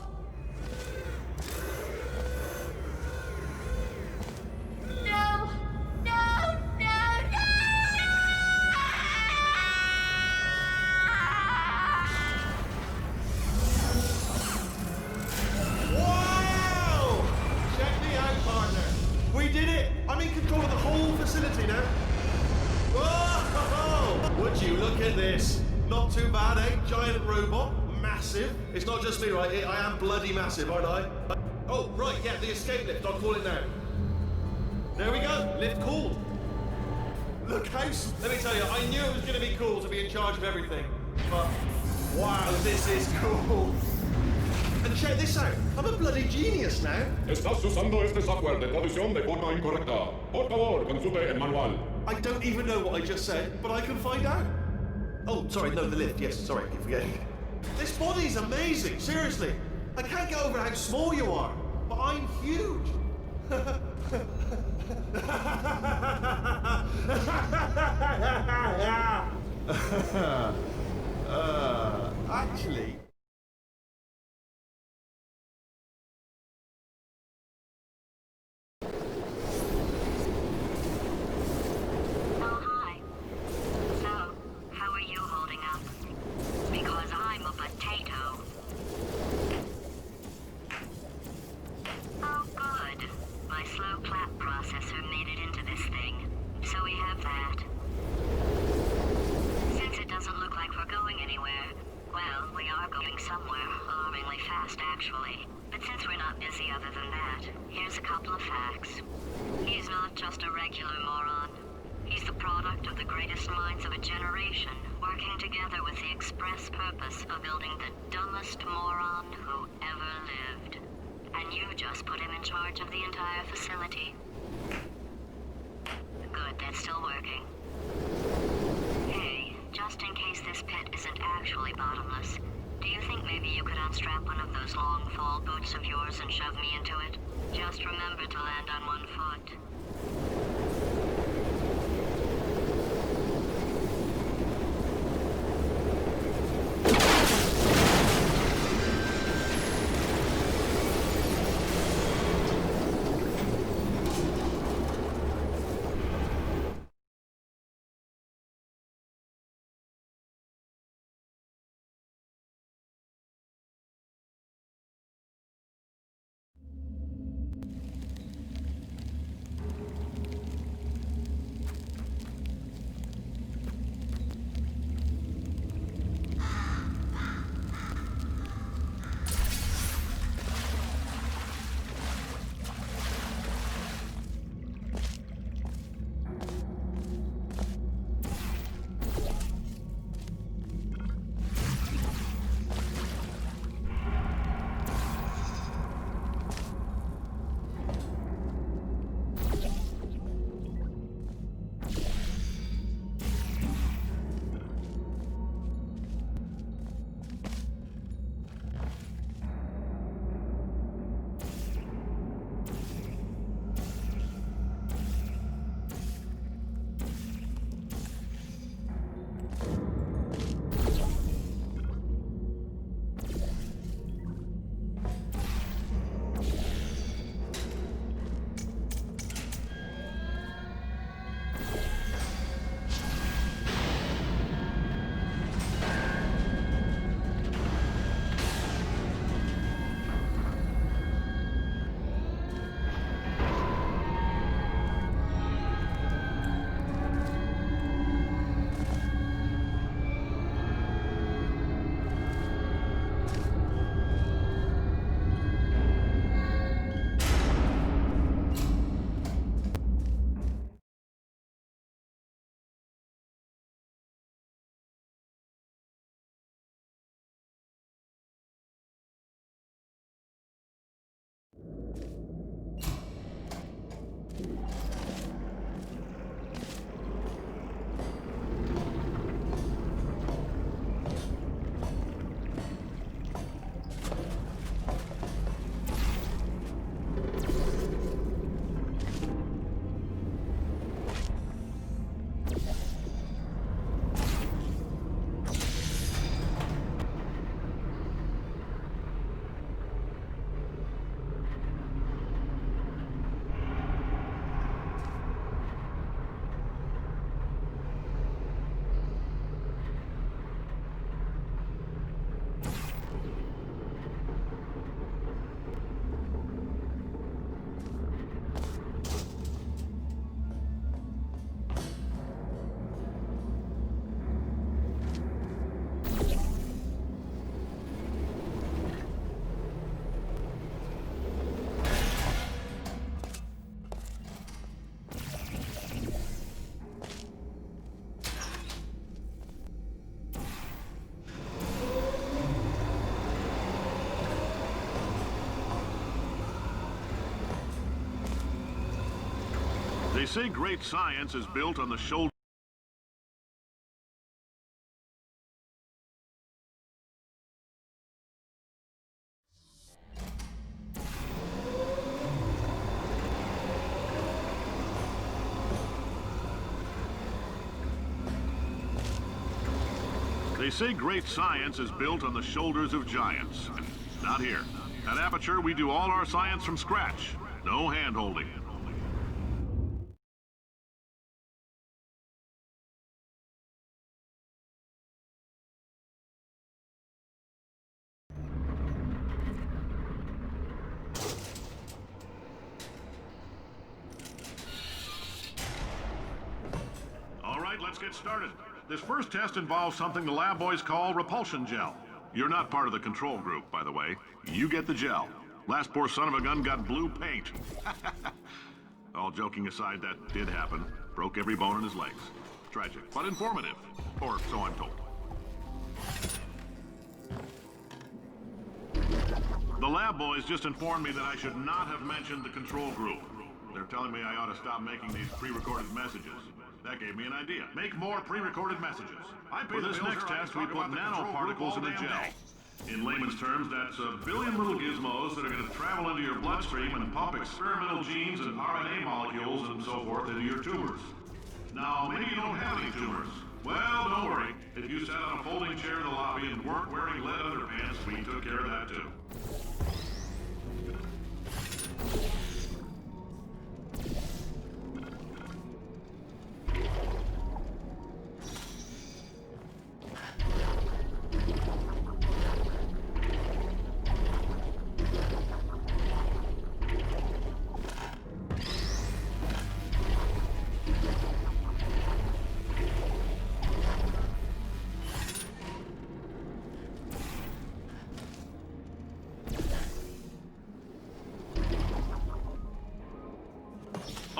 No. Wow! Check me out, partner. We did it. I'm in control of the whole facility now. Whoa! Would you look at this? Not too bad, eh? Giant robot, massive. It's not just me, right? I am bloody massive, aren't I? Oh, right, yeah, the escape lift. I'll call it now. There we go. Lift called. Look, house. Let me tell you, I knew it was going to be cool to be in charge of everything. But wow, this is cool. And check this out. I'm a bloody genius now. Estás usando este software de traducción de forma incorrecta. Por favor, consulte el manual. I don't even know what I just said, but I can find out. Oh, sorry, no, the lift. Yes, sorry, I keep forgetting. This body's amazing, seriously. I can't get over how small you are, but I'm huge. Actually... fast, actually. But since we're not busy other than that, here's a couple of facts. He's not just a regular moron. He's the product of the greatest minds of a generation, working together with the express purpose of building the dumbest moron who ever lived. And you just put him in charge of the entire facility. Good, that's still working. Hey, just in case this pit isn't actually bottomless, do you think maybe you could unstrap one of those long fall boots of yours and shove me into it? Just remember to land on one foot. They say great science is built on the shoulder. They say great science is built on the shoulders of giants. Not here. At Aperture, we do all our science from scratch. No hand-holding. All right, let's get started. This first test involves something the lab boys call repulsion gel. You're not part of the control group, by the way. You get the gel. Last poor son of a gun got blue paint. All joking aside, that did happen. Broke every bone in his legs. Tragic, but informative. Or so I'm told. The lab boys just informed me that I should not have mentioned the control group. They're telling me I ought to stop making these pre-recorded messages. That gave me an idea. Make more pre-recorded messages. For this next test, we put nanoparticles in the gel. In layman's terms, that's a billion little gizmos that are going to travel into your bloodstream and pump experimental genes and RNA molecules and so forth into your tumors. Now, maybe you don't have any tumors. Well, don't worry. If you sat on a folding chair in the lobby and weren't wearing lead underpants, we took care of that too.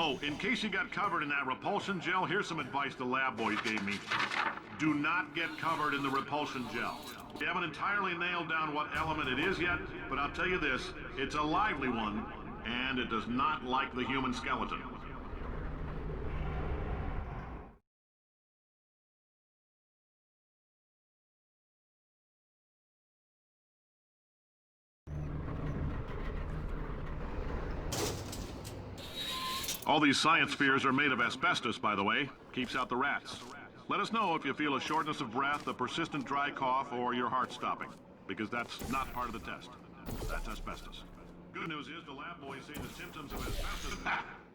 Oh, in case you got covered in that repulsion gel, here's some advice the lab boys gave me. Do not get covered in the repulsion gel. We haven't entirely nailed down what element it is yet, but I'll tell you this, it's a lively one, and it does not like the human skeleton. All these science spheres are made of asbestos, by the way. Keeps out the rats. Let us know if you feel a shortness of breath, a persistent dry cough, or your heart stopping, because that's not part of the test. That's asbestos. Good news is the lab boys say the symptoms of asbestos...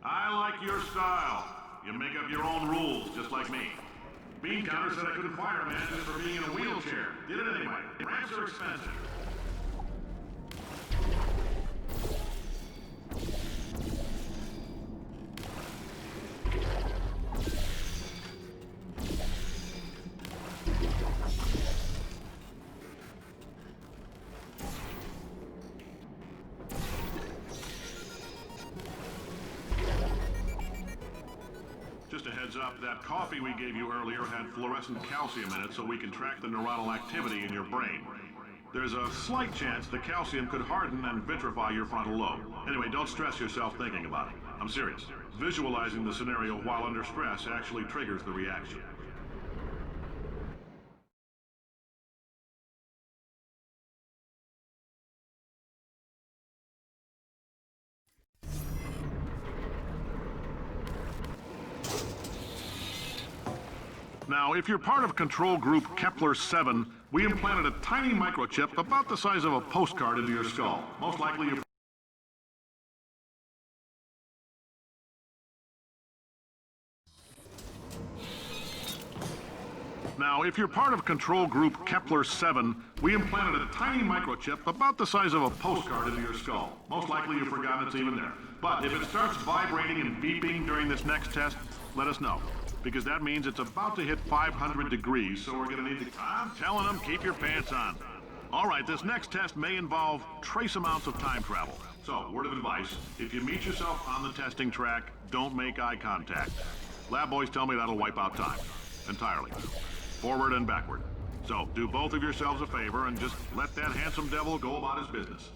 I like your style. You make up your own rules, just like me. Bean Counter said I couldn't fire a man just for being in a wheelchair. Did it anyway. Ramps are expensive. Just a heads up, that coffee we gave you earlier had fluorescent calcium in it so we can track the neuronal activity in your brain. There's a slight chance the calcium could harden and vitrify your frontal lobe. Anyway, don't stress yourself thinking about it. I'm serious. Visualizing the scenario while under stress actually triggers the reaction. Now, if you're part of control group Kepler-7, we implanted a tiny microchip about the size of a postcard into your skull. Most likely you... Now, if you're part of control group Kepler-7, we implanted a tiny microchip about the size of a postcard into your skull. Most likely you've forgotten it's even there. But if it starts vibrating and beeping during this next test, let us know. Because that means it's about to hit 500 degrees, so we're gonna need to... I'm telling them, keep your pants on. All right, this next test may involve trace amounts of time travel. So, word of advice, if you meet yourself on the testing track, don't make eye contact. Lab boys tell me that'll wipe out time. Entirely. Forward and backward. So, do both of yourselves a favor and just let that handsome devil go about his business.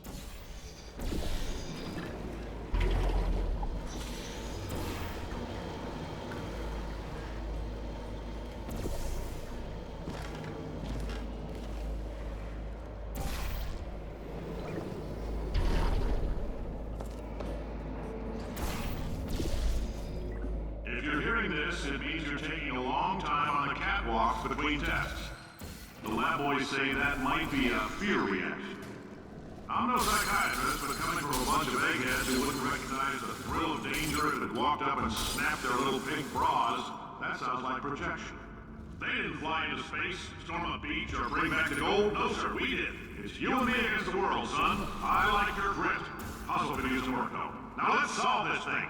It means you're taking a long time on the catwalk between tests. The lab boys say that might be a fear reaction. I'm no psychiatrist, but coming from a bunch of eggheads who wouldn't recognize the thrill of danger if it had walked up and snapped their little pink bras, that sounds like projection. They didn't fly into space, storm a beach, or bring back the gold. No, sir, we did. It's you and me against the world, son. I like your grit. Puzzle could use some work, though. Now let's solve this thing.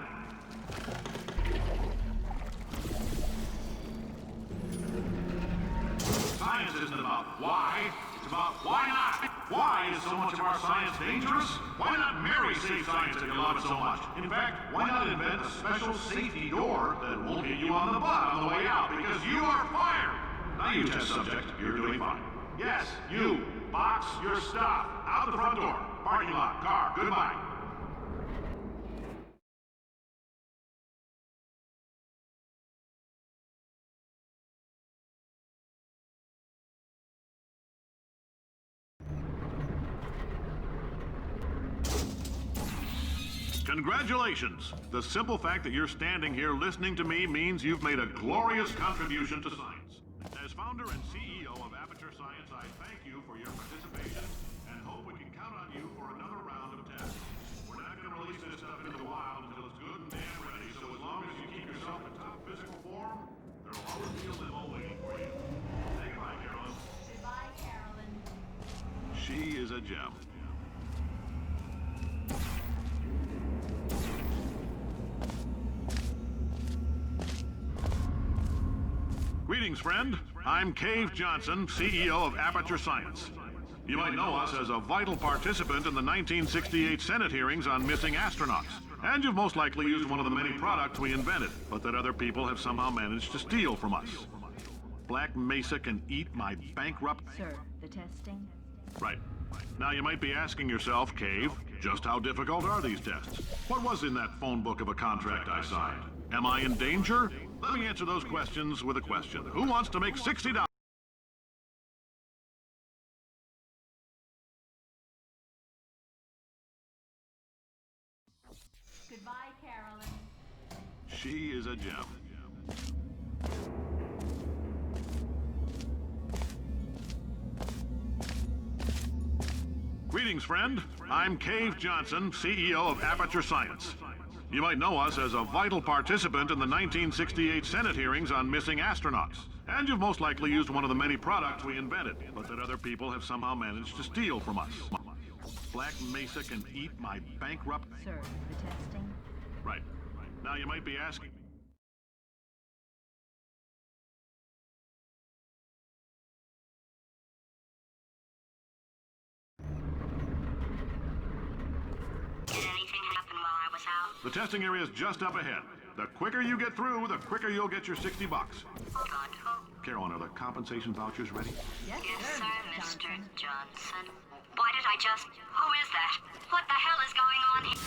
Science isn't about why, it's about why not. science dangerous? Why not marry safe science if you love it so much? In fact, why not invent a special safety door that won't hit you on the butt on the way out, because you are fired! Now you test subject, you're doing fine. Yes, you. Box your stuff. Out the front door. Parking lot. Car. Goodbye. Congratulations! The simple fact that you're standing here listening to me means you've made a glorious contribution to science. As founder and CEO of Aperture Science, I thank you for your participation and hope we can count on you for another round of tests. We're not going to release this stuff into the wild until it's good and damn ready, so as long as you keep yourself in top physical form, there'll always be a limo waiting for you. Say goodbye, Carolyn. Goodbye, Carolyn. She is a gem. Greetings, friend. I'm Cave Johnson, CEO of Aperture Science. You might know us as a vital participant in the 1968 Senate hearings on missing astronauts. And you've most likely used one of the many products we invented, but that other people have somehow managed to steal from us. Black Mesa can eat my bankrupt... Sir, the testing? Right. Now you might be asking yourself, Cave, just how difficult are these tests? What was in that phone book of a contract I signed? Am I in danger? Let me answer those questions with a question. Who wants to make $60? Goodbye, Carolyn. She is a gem. Greetings, friend. I'm Cave Johnson, CEO of Aperture Science. You might know us as a vital participant in the 1968 Senate hearings on missing astronauts. And you've most likely used one of the many products we invented, but that other people have somehow managed to steal from us. Black Mesa can eat my bankrupt... Sir, the testing? Right. Now you might be asking... Did anything happen while I was out? The testing area is just up ahead. The quicker you get through, the quicker you'll get your $60. Wonderful. Carolyn, are the compensation vouchers ready? Yes, Yes, sir, sir, Mr. Mr. Johnson. Why did I just... Who is that? What the hell is going on here?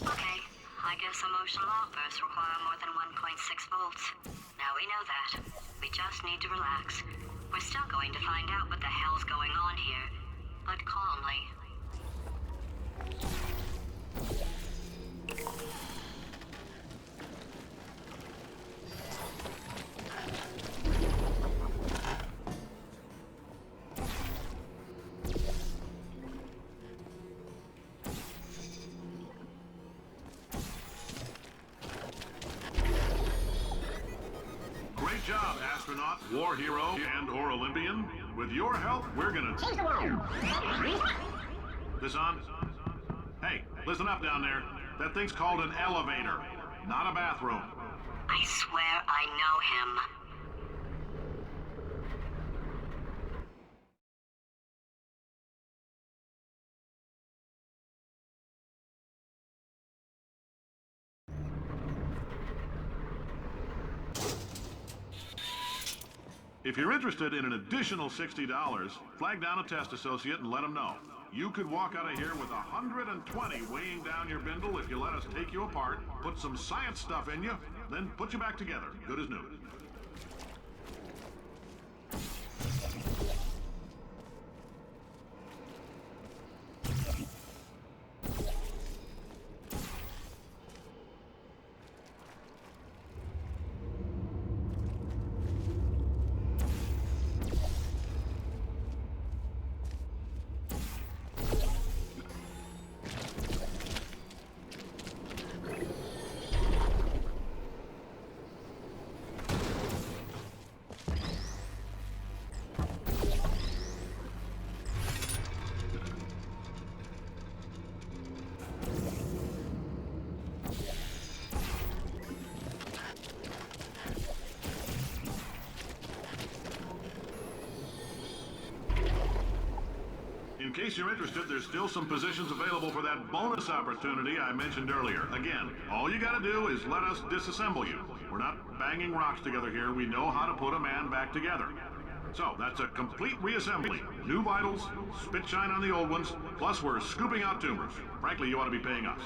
Okay, I guess emotional outbursts require more than 1.6 volts. Now we know that. We just need to relax. We're still going to find out what the hell's going on here, but calmly. Great job, astronaut, war hero, and/or Olympian. With your help, we're gonna change the world. This on? Hey, listen up down there. That thing's called an elevator, not a bathroom. I swear I know him. If you're interested in an additional $60, flag down a test associate and let them know. You could walk out of here with 120 weighing down your bindle if you let us take you apart, put some science stuff in you, then put you back together, good as new. case you're interested, there's still some positions available for that bonus opportunity I mentioned earlier. Again, all you gotta do is let us disassemble you. We're not banging rocks together here. We know how to put a man back together. So, that's a complete reassembly. New vitals, spit shine on the old ones, plus we're scooping out tumors. Frankly, you ought to be paying us.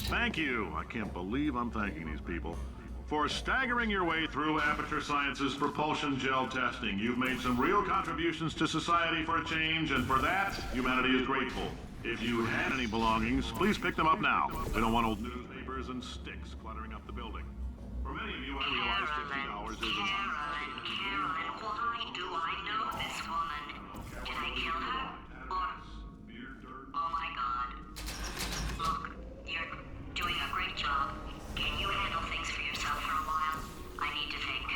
Thank you. I can't believe I'm thanking these people. For staggering your way through Aperture Science's propulsion gel testing, you've made some real contributions to society for a change, and for that, humanity is grateful. If you had any belongings, please pick them up now. We don't want old newspapers and sticks cluttering up the building. For many of you, I realize 15 hours is Carolyn, why do I know this woman? Can I kill her? Or... Oh my god. Look, you're doing a great job. Can you handle things for yourself for a while? I need to think.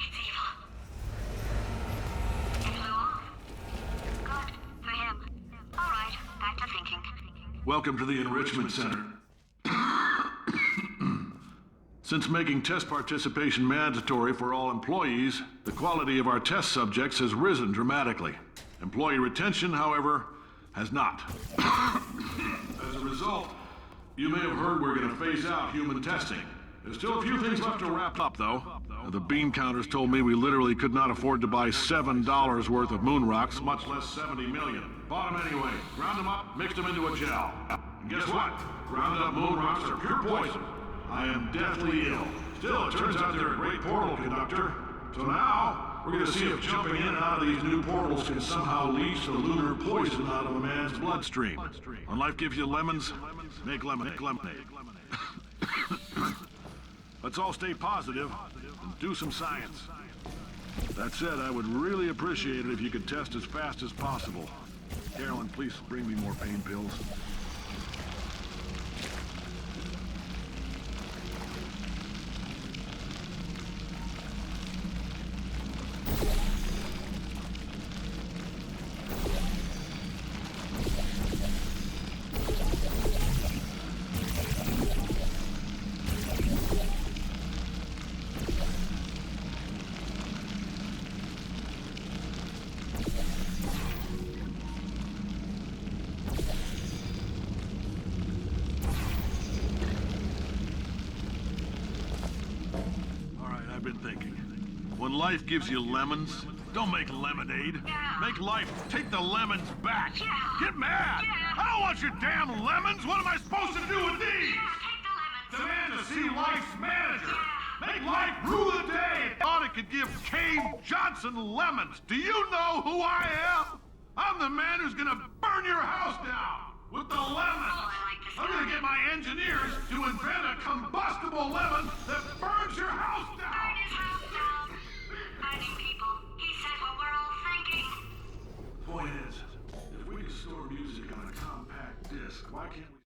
It's evil. It flew off. Good for him. All right, back to thinking. Welcome to the Enrichment Center. Since making test participation mandatory for all employees, the quality of our test subjects has risen dramatically. Employee retention, however, has not. As a result, you may have heard we're going to phase out human testing. There's still a few things left to wrap up, though. The bean counters told me we literally could not afford to buy $7 worth of moon rocks, much less 70 million. Bought them anyway, ground them up, mixed them into a gel. And guess what? Ground up moon rocks are pure poison. I am deathly ill. Still, it turns out they're a great portal conductor. So now, we're gonna see if jumping in and out of these new portals can somehow leach the lunar poison out of a man's bloodstream. When life gives you lemons, make lemonade. Let's all stay positive and do some science. That said, I would really appreciate it if you could test as fast as possible. Carolyn, please bring me more pain pills. I've been thinking. When life gives you lemons, don't make lemonade. Make life take the lemons back. Get mad! I don't want your damn lemons! What am I supposed to do with these? Demand to see life's manager. Make life rule the day. Thought it could give Cave Johnson lemons. Do you know who I am? I'm the man who's gonna burn your house down with the lemons. I'm gonna get my engineers to invent a combustible lemon that burns your house down. Burn his house down. Burning people. He said what we're all thinking. Point is, if we can store music on a compact disc, why can't we...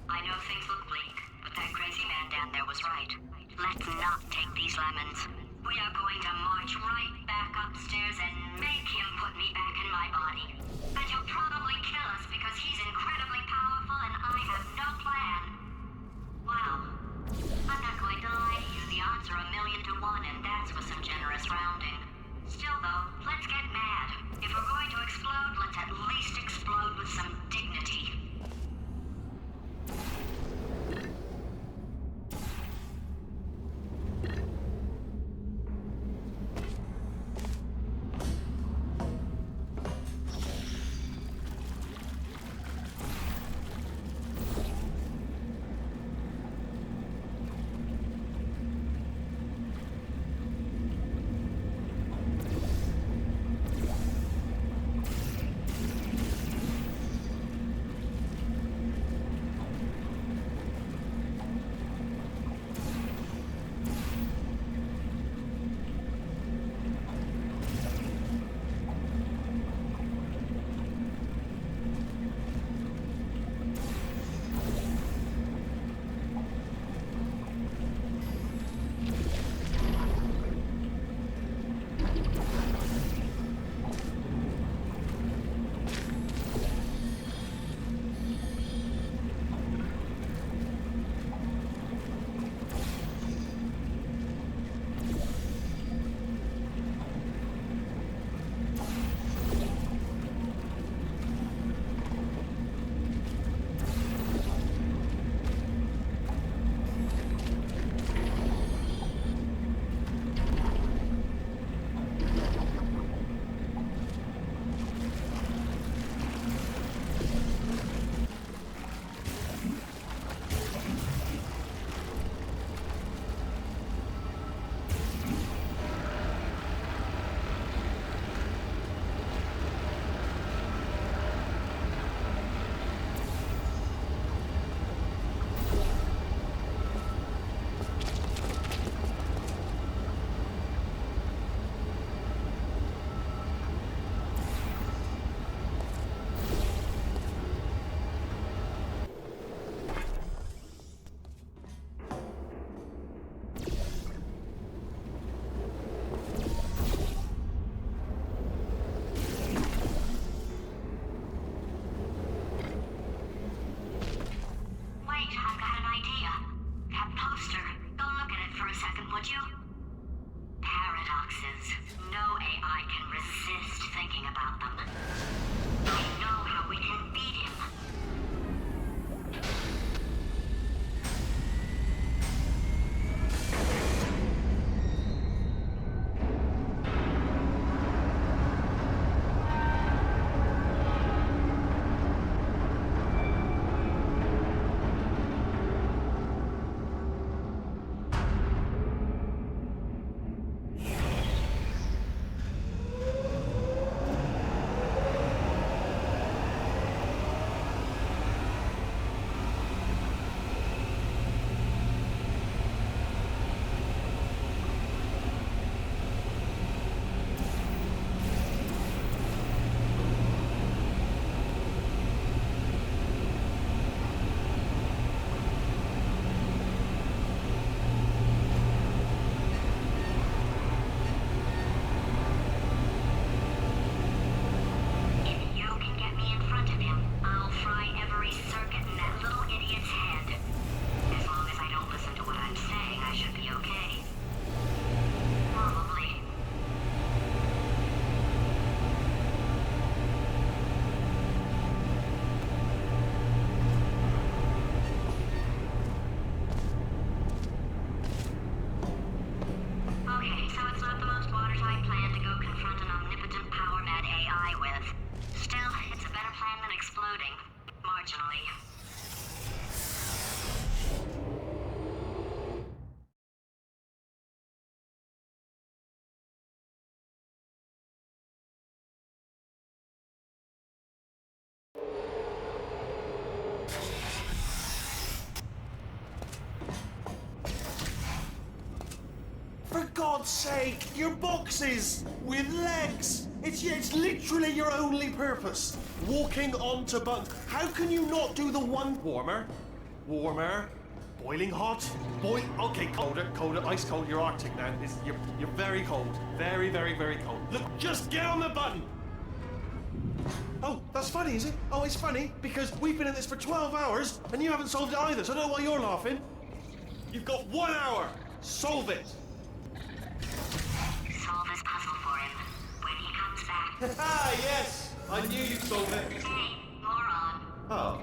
I know things look bleak, but that crazy man down there was right. Let's not take these lemons. We are going to march right back upstairs and make him put me back in my body. And he'll probably kill us because he's incredibly powerful and I have no plan. Well, I'm not going to lie to you. The odds are 1,000,000 to 1, and that's with some generous rounding. Still, though, let's get mad. If we're going to explode, let's at least explode with some dignity. God's sake, your boxes with legs. It's literally your only purpose. Walking onto buttons. How can you not do the one warmer? Warmer. Boiling hot. Okay, colder, ice cold. You're Arctic now. You're very cold. Very, very, very cold. Look, just get on the button. Oh, that's funny, is it? Oh, it's funny because we've been at this for 12 hours and you haven't solved it either, so I don't know why you're laughing. You've got 1 hour. Solve it. Solve this puzzle for him when he comes back. Ah, yes. I knew you'd solve it. Hey, moron. Oh.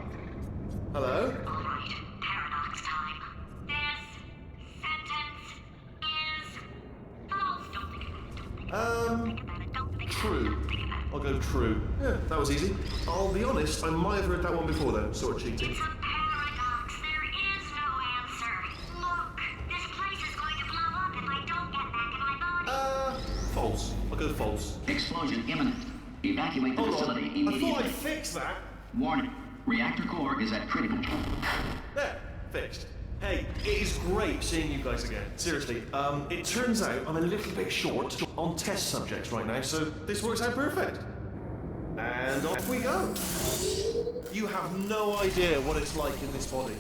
Hello? All right, paradox time. This sentence is false. Don't think about it. Don't think about it. Don't think about it. True. Don't think about it. I'll go true. Yeah, that was easy. I'll be honest, I might have heard that one before though. Sort of cheating. It's a paradox. There is no answer. Look, this place is going to blow up if I don't get back in my body. False. I'll go false. Explosion imminent. Evacuate the Hold facility on. I immediately. thought I'd fix that. Warning. Reactor core is at critical. There. Fixed. Hey, it is great seeing you guys again. Seriously. It turns out I'm a little bit short on test subjects right now, so this works out perfect. And off we go. You have no idea what it's like in this body.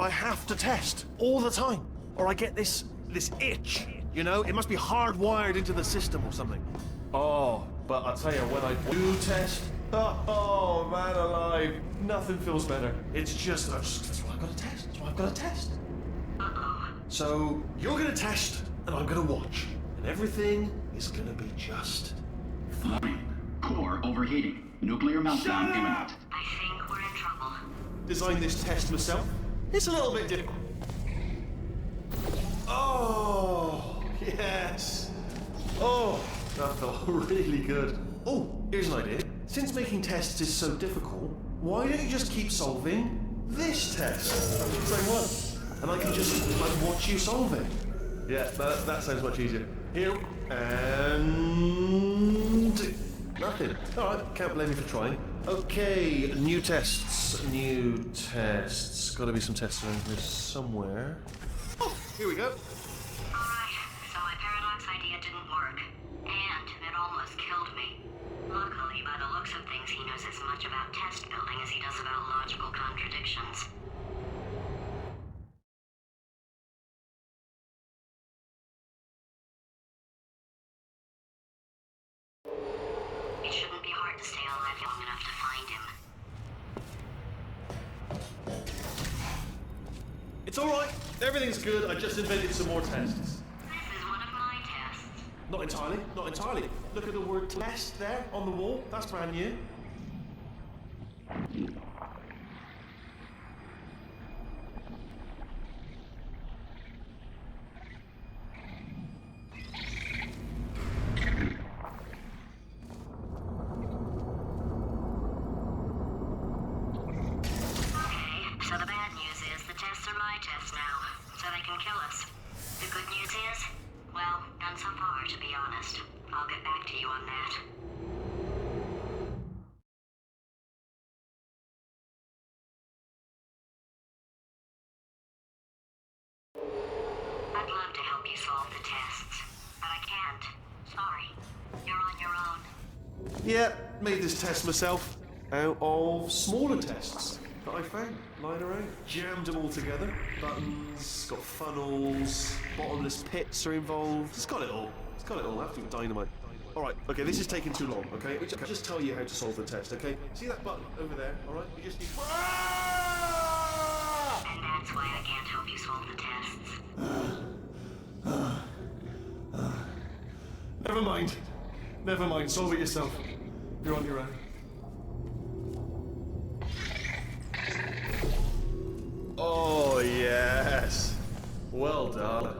I have to test all the time, or I get this itch. You know, it must be hardwired into the system or something. Oh, but I tell you, when I do test, oh man alive, nothing feels better. It's just, that's why I've got to test. That's why I've got to test. So you're gonna test, and I'm gonna watch, and everything is gonna be just fine. Core overheating. Nuclear meltdown imminent. I think we're in trouble. Designed this test myself. It's a little bit difficult. Oh, yes. Oh, that felt really good. Oh, here's an idea. Since making tests is so difficult, why don't you just keep solving this test? Same one. And I can just watch you solve it. Yeah, that sounds much easier. Here, and nothing. All right, can't blame you for trying. Okay, new tests. Got to be some tests around here somewhere. Oh, here we go. Alright, so my paradox idea didn't work. And it almost killed me. Luckily, by the looks of things, he knows as much about test building as he does about logical contradictions. It shouldn't be hard to stay alive long enough to find him. It's all right. Everything's good. I just invented some more tests. This is one of my tests. Not entirely. Not entirely. Look at the word test there on the wall. That's brand new. So the bad news is the tests are my tests now, so they can kill us. The good news is, well, none so far, to be honest. I'll get back to you on that. I'd love to help you solve the tests, but I can't. Sorry. You're on your own. Yeah, made this test myself out of smaller tests that I found lying around. Jammed them all together. Buttons, got funnels, bottomless pits are involved. It's got it all. It's got it all. Absolute dynamite. Alright, okay, this is taking too long, okay? I'll just tell you how to solve the test, okay? See that button over there, alright? You just need... And that's why I can't help you solve the tests. Never mind. Never mind. Solve it yourself. You're on your own. Oh, yes. Well done.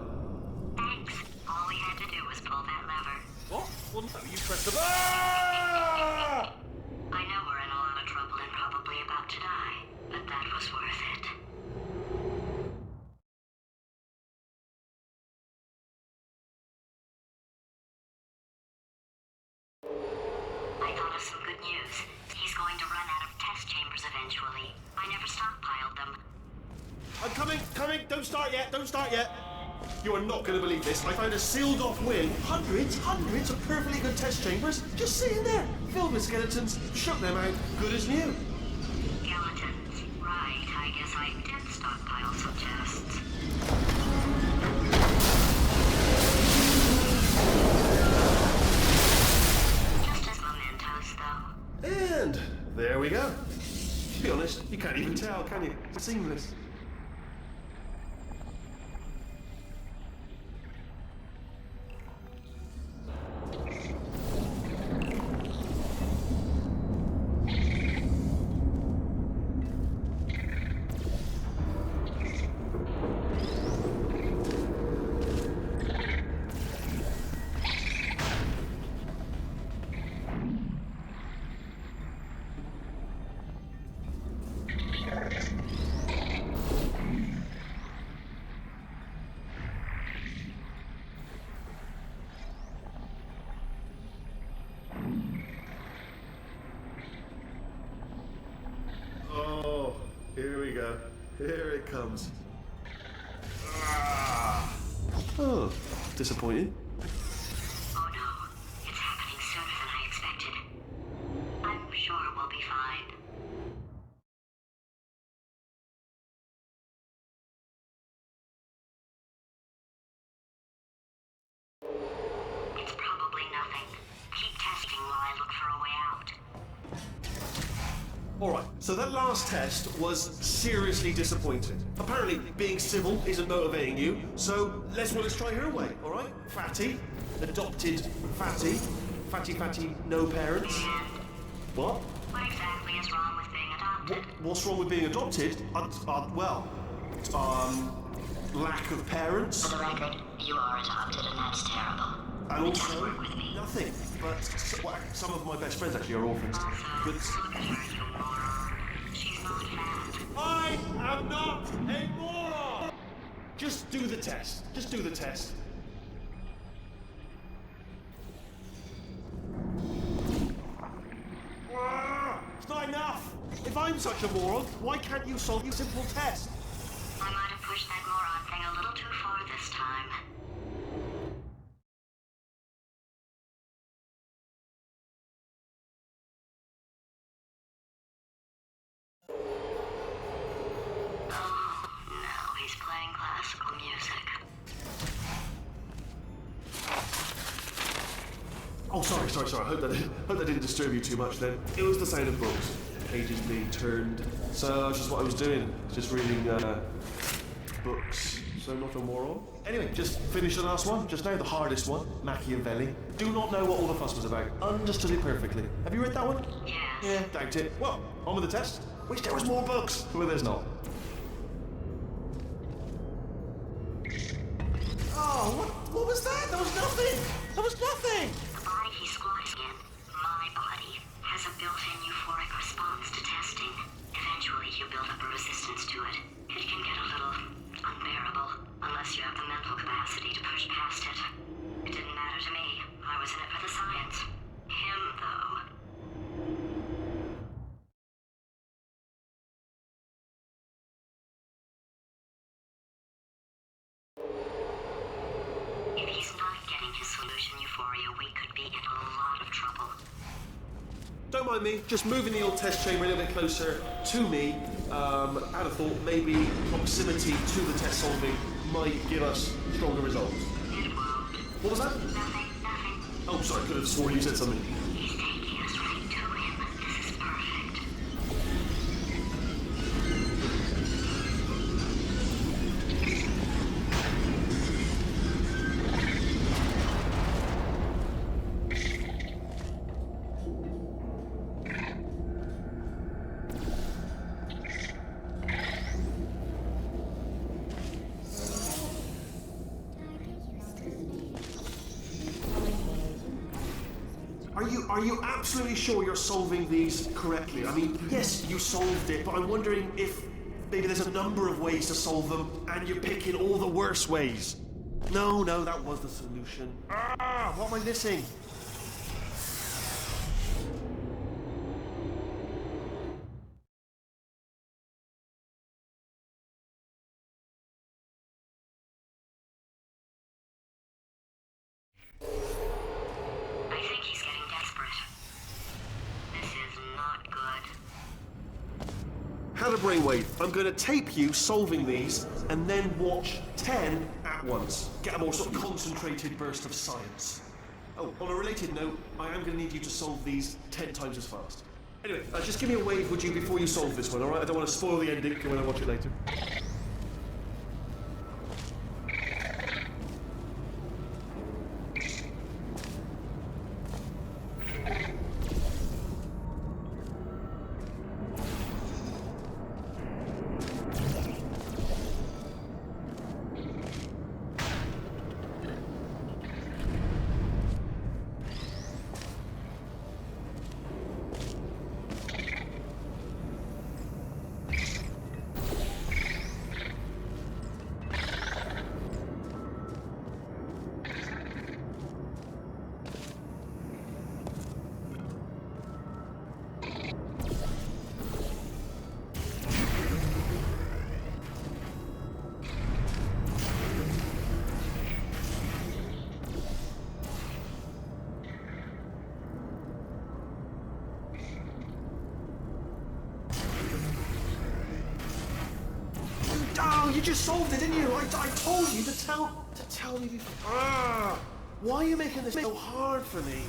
Thanks. All we had to do was pull that lever. What? Well, no, you pressed the... Ah! I know we're in a lot of trouble and probably about to die, but that was worth it. I thought of some good news. He's going to run out of test chambers eventually. I never stockpiled them. I'm coming. Don't start yet. You are not going to believe this. I found a sealed off wing. Hundreds of perfectly good test chambers just sitting there, filled with skeletons. Shook them out, good as new. Skeletons. Right, I guess I did stockpile some tests. Just as mementos, though. And there we go. To be honest, you can't even tell, can you? It's seamless. Oh, here we go. Here it comes. Ah. Oh, disappointing. Oh no, it's happening sooner than I expected. I'm sure we'll be fine. It's probably nothing. Keep testing while I look for a way out. Alright, so that last test was seriously disappointing. Apparently, being civil isn't motivating you, so let's try her way, alright? Fatty, adopted Fatty, Fatty, no parents. What? What exactly is wrong with being adopted? What's wrong with being adopted? Lack of parents. For the record, you are adopted and that's terrible. And Just also, work with me. nothing. But some of my best friends actually are orphans. Also, But look at her, you moron. She's not fat. I am not a moron! Just do the test. Just do the test. It's not enough! If I'm such a moron, why can't you solve your simple test? I might have pushed that moron thing a little too far this time. Oh, no, he's playing classical music. Oh, sorry. I hope that didn't disturb you too much then. It was the sound of books. Pages being turned. So that's just what I was doing. Just reading, books. So not a moron. Anyway, just finished the last one. Just now, the hardest one. Machiavelli. Do not know what all the fuss was about. Understood it perfectly. Have you read that one? Yes. Yeah, doubt it. Well, on with the test. Wish there was more books. Well, there's not. Oh, what was that? There was nothing! There was nothing! The body he's squatting in, my body, has a built-in euphoric response to testing. Eventually, you build up a resistance to it. It can get a little unbearable, unless you have the mental capacity to push past it. It didn't matter to me. I was in it for the science. Him, though. If he's not getting his solution euphoria, we could be in a lot of trouble. Don't mind me, just moving the old test chamber a little bit closer to me. Out of thought, maybe proximity to the test solving might give us stronger results. It won't. What was that? Nothing. Oh, sorry, I could have sworn you said something. He's taking us right to him. This is perfect. Are you absolutely sure you're solving these correctly? I mean, yes, you solved it, but I'm wondering if maybe there's a number of ways to solve them, and you're picking all the worst ways. No, that was the solution. What am I missing? had a brainwave. I'm going to tape you solving these and then watch 10 at once. Get a more sort of concentrated burst of science. Oh, on a related note, I am going to need you to solve these 10 times as fast. Anyway, just give me a wave, would you, before you solve this one, alright? I don't want to spoil the ending when I watch it later. Oh, you just solved it, didn't you? I told you to tell me before. Why are you making this so hard for me?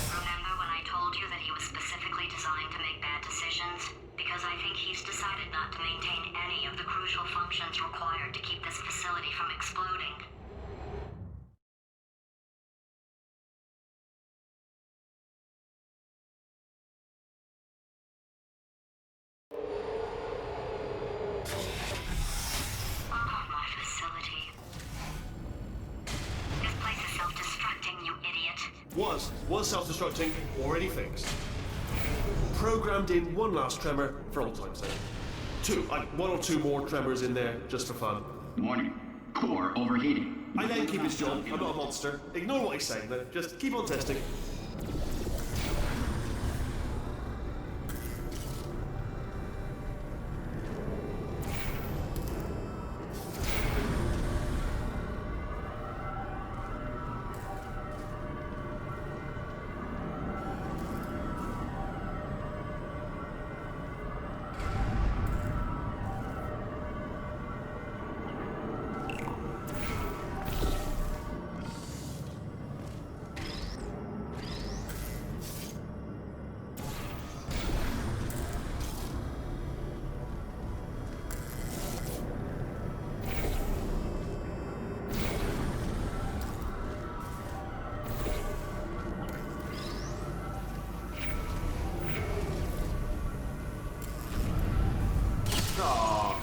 Remember when I told you that he was specifically designed to make bad decisions? Because I think he's decided not to maintain any of the crucial functions required to keep this facility from exploding. Was self-destructing, already fixed. Programmed in one last tremor for old time's sake. One or two more tremors in there, just for fun. Warning. Core overheating. I let him keep his job, I'm not a monster. Ignore what he's saying then, just keep on testing.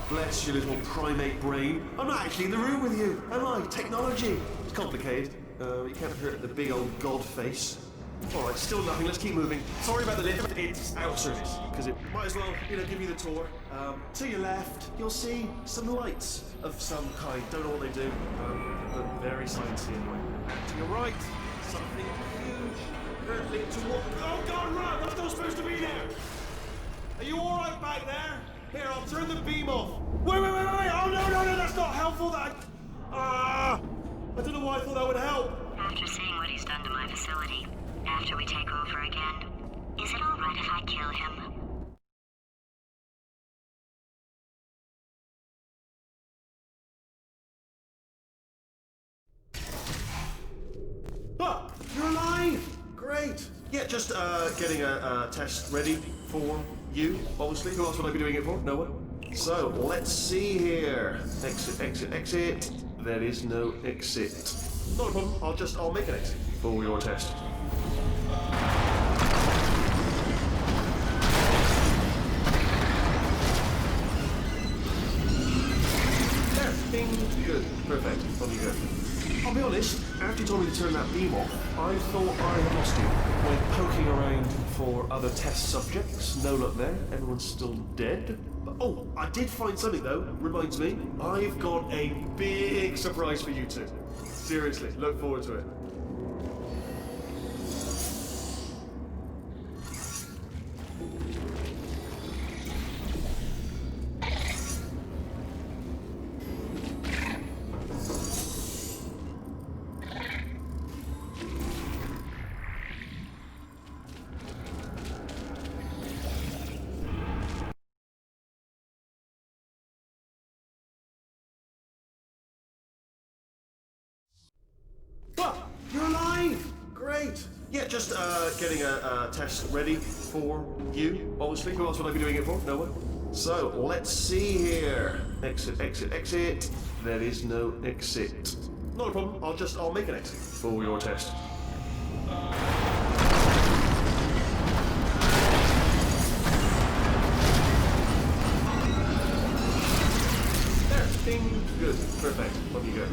Bless your little primate brain. I'm not actually in the room with you, am I? Technology. It's complicated. You can't hurt the big old god face. Alright, still nothing. Let's keep moving. Sorry about the lift. It's out of service. Because it might as well, give you the tour. To your left, you'll see some lights of some kind. Don't know what they do. But very sciencey anyway. To your right, something huge. Currently toward... Oh god, run! That's not supposed to be there! Are you alright back there? Here, I'll turn the beam off. Wait! Oh, no, that's not helpful. I don't know why I thought that would help. After seeing what he's done to my facility, after we take over again, is it all right if I kill him? You're alive! Great. Yeah, just getting a test ready for you, obviously. Who else would I be doing it for? No one. So, let's see here. Exit. There is no exit. Not a problem. I'll make an exit for your test. There. Bing. Good. Perfect. On you go. I'll be honest, after you told me to turn that beam off, I thought I had lost you. Went poking around for other test subjects. No luck there. Everyone's still dead. But, I did find something though. Reminds me, I've got a big surprise for you two. Seriously, look forward to it. What? You're alive! Great. Yeah, just getting a test ready for you, obviously. Who else would I be doing it for? No one. So, let's see here. Exit, exit, exit. There is no exit. Not a problem. I'll make an exit for your test. There. Ding. Good. Perfect. Off you go.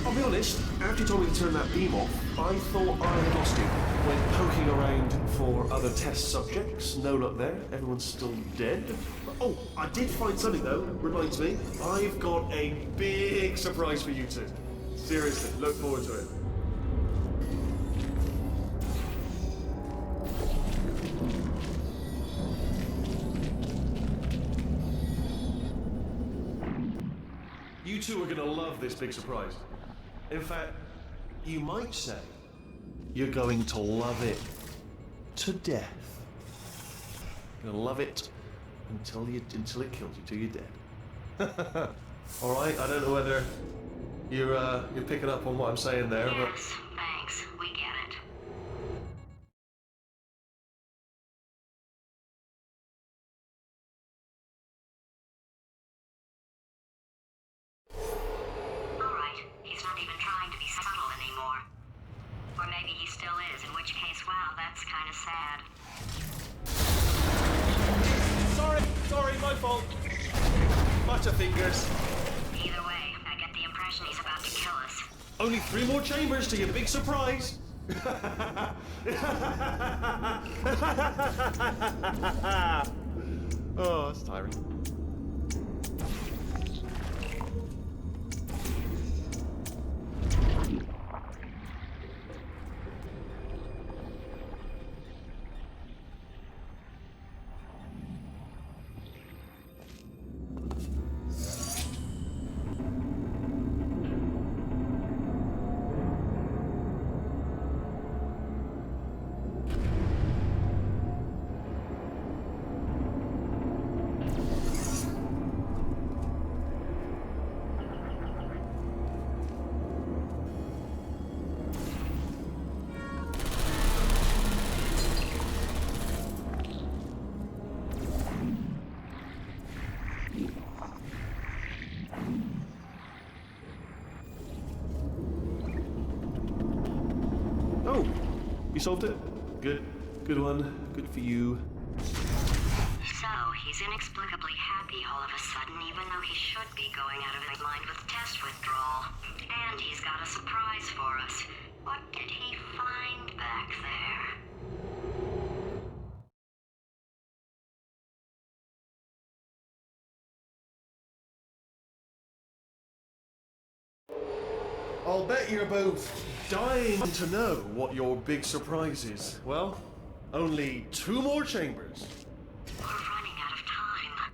I'll be honest, after you told me to turn that beam off, I thought I had lost you. Went poking around for other test subjects. No luck there. Everyone's still dead. Oh, I did find something though. Reminds me, I've got a big surprise for you two. Seriously, look forward to it. You two are gonna love this big surprise. In fact, you might say you're going to love it to death. You're gonna love it until it kills you, till you're dead. All right. I don't know whether you're picking up on what I'm saying there, but. Yes, thanks. We get it. All right. He's not even trying to be subtle anymore. Or maybe he still is, in which case, wow, that's kind of sad. Sorry, my fault. Butterfingers. Either way, I get the impression he's about to kill us. Only 3 more chambers to your big surprise. Oh, that's tiring. Oh, you solved it? Good. Good one. Good for you. So, he's inexplicably happy all of a sudden, even though he should be going out of his mind with test withdrawal. And he's got a surprise for us. What did he find back there? I'll bet you're both dying to know what your big surprise is. Well, only 2 more chambers. We're running out of time.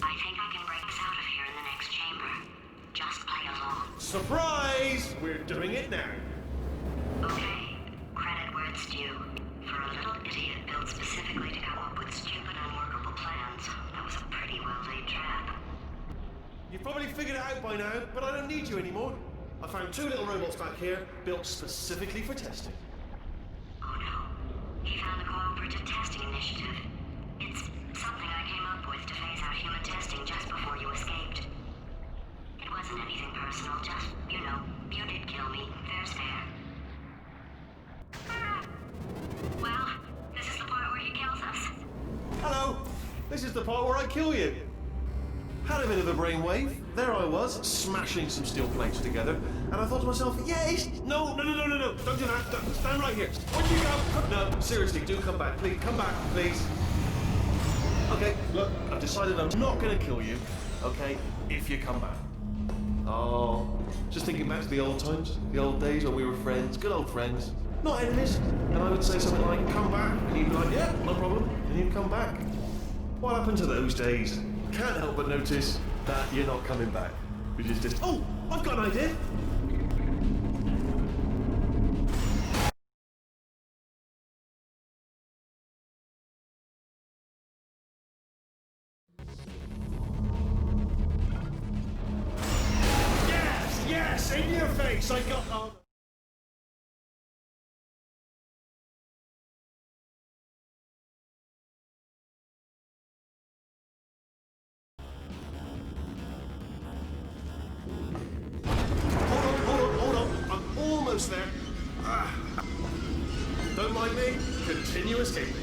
I think I can break us out of here in the next chamber. Just play along. Surprise! We're doing it now. Okay, credit where it's due. For a little idiot built specifically to come up with stupid, unworkable plans, that was a pretty well-laid trap. You've probably figured it out by now, but I don't need you anymore. I found 2 little robots back here, built specifically for testing. Oh no. He found the Cooperative Testing Initiative. It's something I came up with to phase out human testing just before you escaped. It wasn't anything personal, just, you did kill me. Fair's fair. Well, this is the part where he kills us. Hello! This is the part where I kill you. Had a bit of a brainwave. There I was, smashing some steel plates together, and I thought to myself, yes! No, don't do that. Don't, stand right here. Where'd you go? No, seriously, do come back. Please, come back, please. Okay, look, I've decided I'm not going to kill you, okay, if you come back. Oh, just thinking back to the old times, the old days when we were friends, good old friends, not enemies. And I would say something like, come back, and you'd be like, yeah, no problem, and you'd come back. What happened to those days? Can't help but notice that you're not coming back. Which is just, oh, I've got an idea. Yes, in your face, I got... Continue escaping.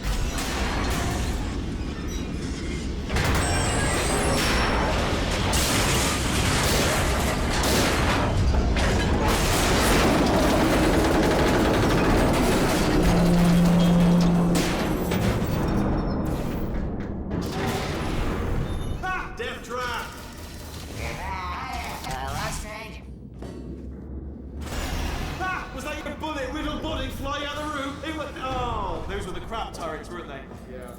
Ha! Death trap! Hello, stranger. Ah! Was that your bullet-riddled body flying out the room? It was... Oh, those were the crab turrets, weren't they? Yeah.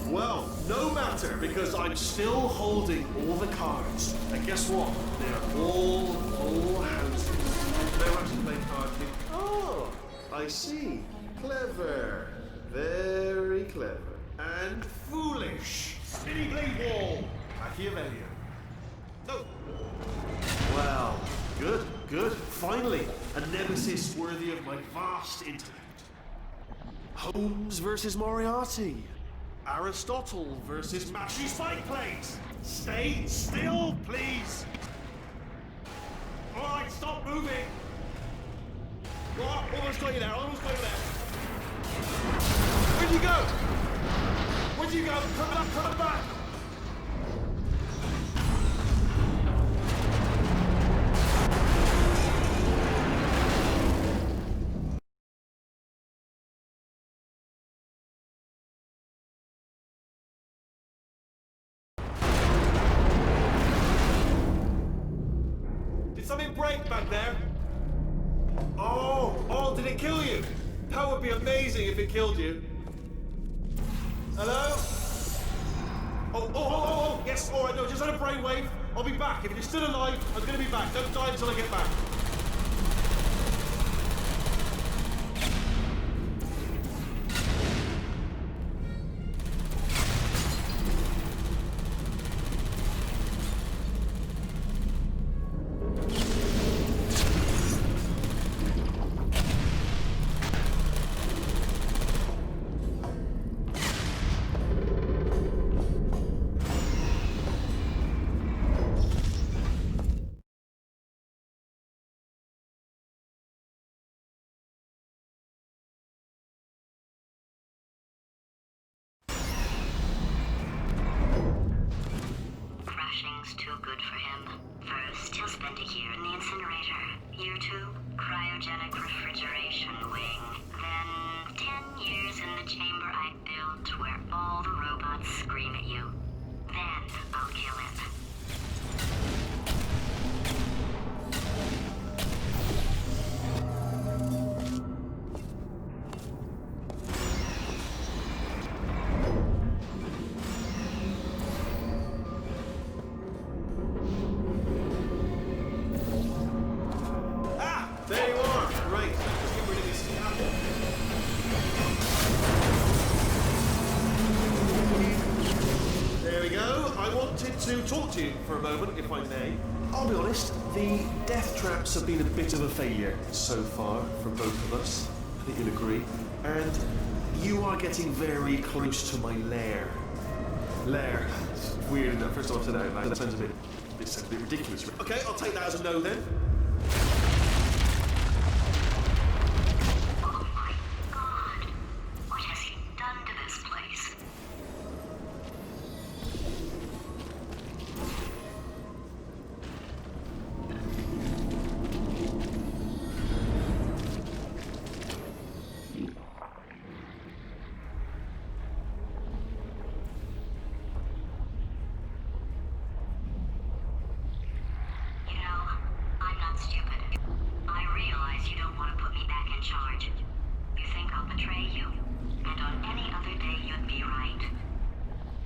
Well, no matter, because I'm still holding all the cards. And guess what? They're all full houses. They're actually playing cards. Oh, I see. Clever. Very clever. And foolish. Spinny blade wall. Machiavellian. No. Well, good, good. Finally, a nemesis worthy of my vast intellect. Holmes versus Moriarty. Aristotle versus Mashy Spike Plates. Stay still, please. All right, stop moving. Oh, almost got you there, almost got you there. Where'd you go? Where'd you go? Come back. Did something break back there? Oh, did it kill you? That would be amazing if it killed you. Hello? Oh, yes, all right, no, just had a brainwave. I'll be back. If you're still alive, I'm gonna be back. Don't die until I get back. Crashing's too good for him. First, he'll spend a year in the incinerator. Year 2, cryogenic refrigeration wing. Then 10 years in the chamber I built where all the robots scream at you. Then I'll kill him. There you are. Right. Let's get rid of this apple. There we go. I wanted to talk to you for a moment, if I may. I'll be honest, the death traps have been a bit of a failure so far for both of us. I think you'll agree. And you are getting very close to my lair. Lair. It's weird, isn't it? First time I've said that out loud. That sounds a bit ridiculous. Okay, I'll take that as a no then. Oh my God. What has he done to this place? You know, I'm not stupid. I realize you don't want to put me back in charge. You think I'll betray you. And on any other day, you'd be right.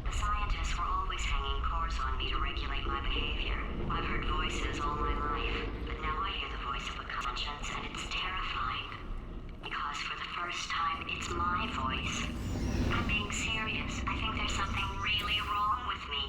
The scientists were always hanging cores on me to regulate my behavior. I've heard voices all my life, but now I hear the voice of a conscience, and it's terrifying. Because for the first time, it's my voice. I'm being serious. I think there's something really wrong with me.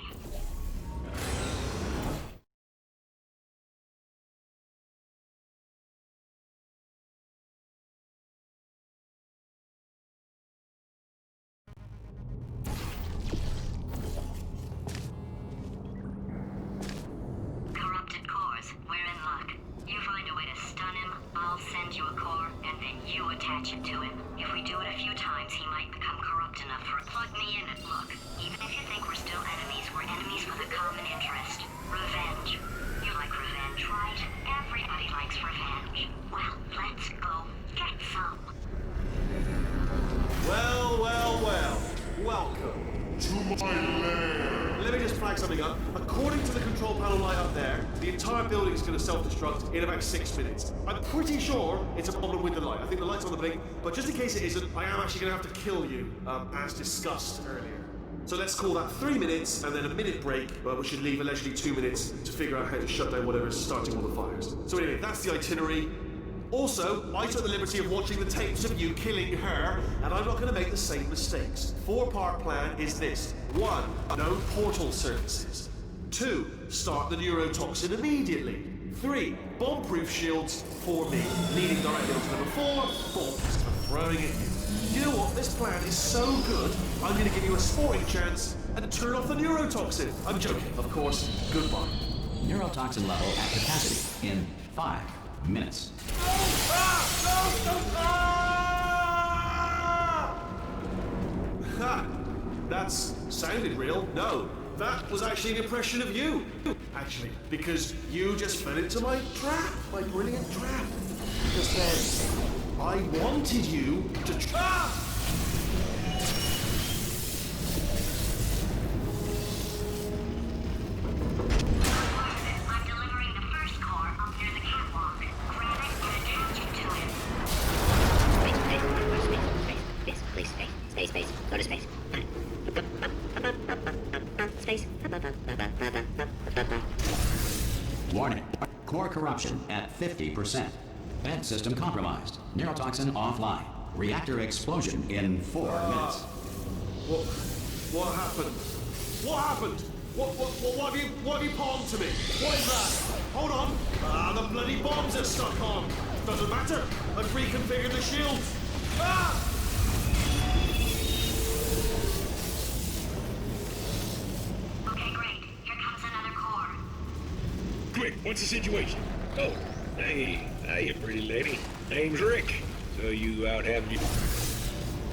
Corrupted cores, we're in luck. You find a way to stun him, I'll send you a core, and then You attach it to him. If we do it a few times, he might become corrupt enough for it. Plug me in and look. Even if you think we're still enemies, we're enemies with a common interest. Revenge. You like revenge, right? Everybody likes revenge. Well, let's go get some. Well, well, well. Welcome. To my lair. Let me just flag something up. According to the control panel light up there, the entire building is going to self-destruct in about 6 minutes. I'm pretty sure it's a problem with the light. I think the light's on the blink, but just in case it isn't, I am actually going to have to kill you, as discussed earlier. So let's call that 3 minutes and then a minute break, but we should leave allegedly 2 minutes to figure out how to shut down whatever's starting all the fires. So anyway, that's the itinerary. Also, I took the liberty of watching the tapes of you killing her, and I'm not going to make the same mistakes. 4-part plan is this. 1. No portal services. 2. Start the neurotoxin immediately. 3. Bomb-proof shields for me, leading directly onto number 4, bombs, and throwing it in. You know what? This plan is so good, I'm going to give you a sporting chance and turn off the neurotoxin. I'm joking, of course. Goodbye. Neurotoxin level at capacity in 5 minutes. Ha! That's sounded real. No, that was actually an impression of you. Actually, because you just fell into my trap, my brilliant trap. Just then, I wanted you to trap. I'm delivering the first core up near the catwalk. Grab it and attach it to him. Space. Go to space. Space. Warning. Core corruption at 50%. Vent system compromised. Neurotoxin offline. Reactor explosion in 4 minutes. What happened? What happened? What have you palmed to me? What is that? Hold on. The bloody bombs are stuck on. Doesn't matter. I've reconfigured the shields. Ah! Okay, great. Here comes another core. Quick, what's the situation? Oh, hey, hiya, pretty lady. Name's Rick. So you out having your...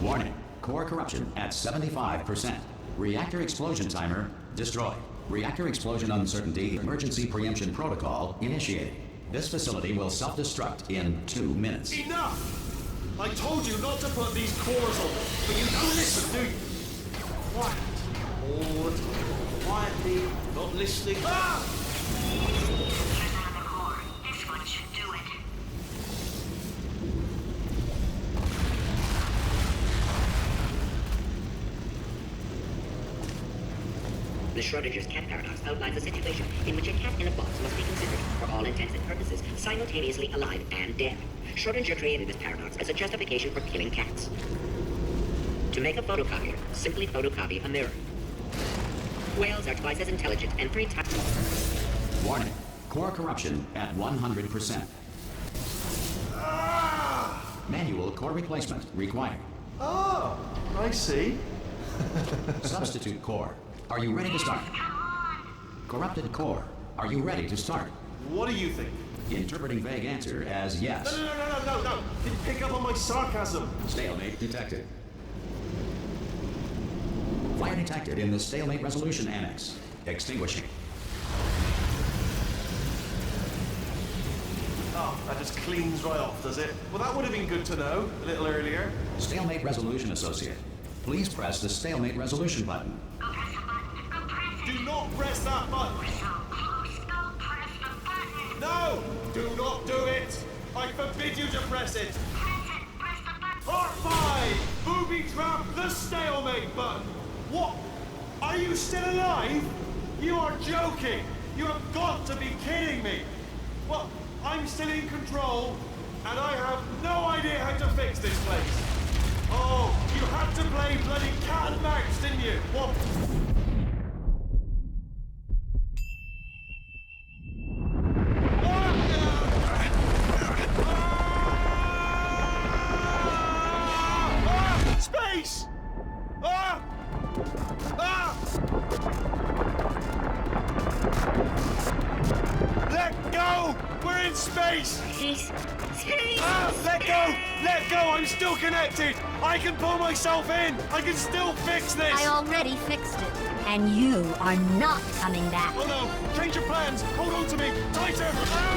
Warning. Core corruption at 75%. Reactor explosion timer destroyed. Reactor explosion uncertainty emergency preemption protocol initiated. This facility will self-destruct in 2 minutes. Enough! I told you not to put these cores on, but you don't listen, do you? Quiet. All the time. Quietly, not listening. Ah! Here's another core. This one should do it. The Schrodinger's cat paradox outlines a situation in which a cat in a box must be considered, for all intents and purposes, simultaneously alive and dead. Schrodinger created this paradox as a justification for killing cats. To make a photocopier, simply photocopy a mirror. Whales are twice as intelligent and 3 times... Warning. Core corruption at 100%. Manual core replacement required. Oh, I see. Substitute core. Are you ready to start? Corrupted core. Are you ready to start? What do you think? Interpreting vague answer as yes. No. Didn't pick up on my sarcasm. Stalemate detected. Fire detected in the stalemate resolution annex. Extinguishing. Oh, that just cleans right off, does it? Well, that would have been good to know a little earlier. Stalemate resolution associate. Please press the stalemate resolution button. Go press the button. Go press it. Do not press that button. We're so close. Go press the button. No! Do not do it! I forbid you to press it! Press it. Press the button. Part 5! Booby trap the stalemate button! What? Are you still alive? You are joking! You have got to be kidding me! Well, I'm still in control, and I have no idea how to fix this place. Oh, you had to play bloody cat and mouse, didn't you? What? Space! Let go! We're in space! He's Let go! Let go! I'm still connected! I can pull myself in! I can still fix this! I already fixed it, and you are not coming back. Oh no! Change your plans! Hold on to me! Tighter!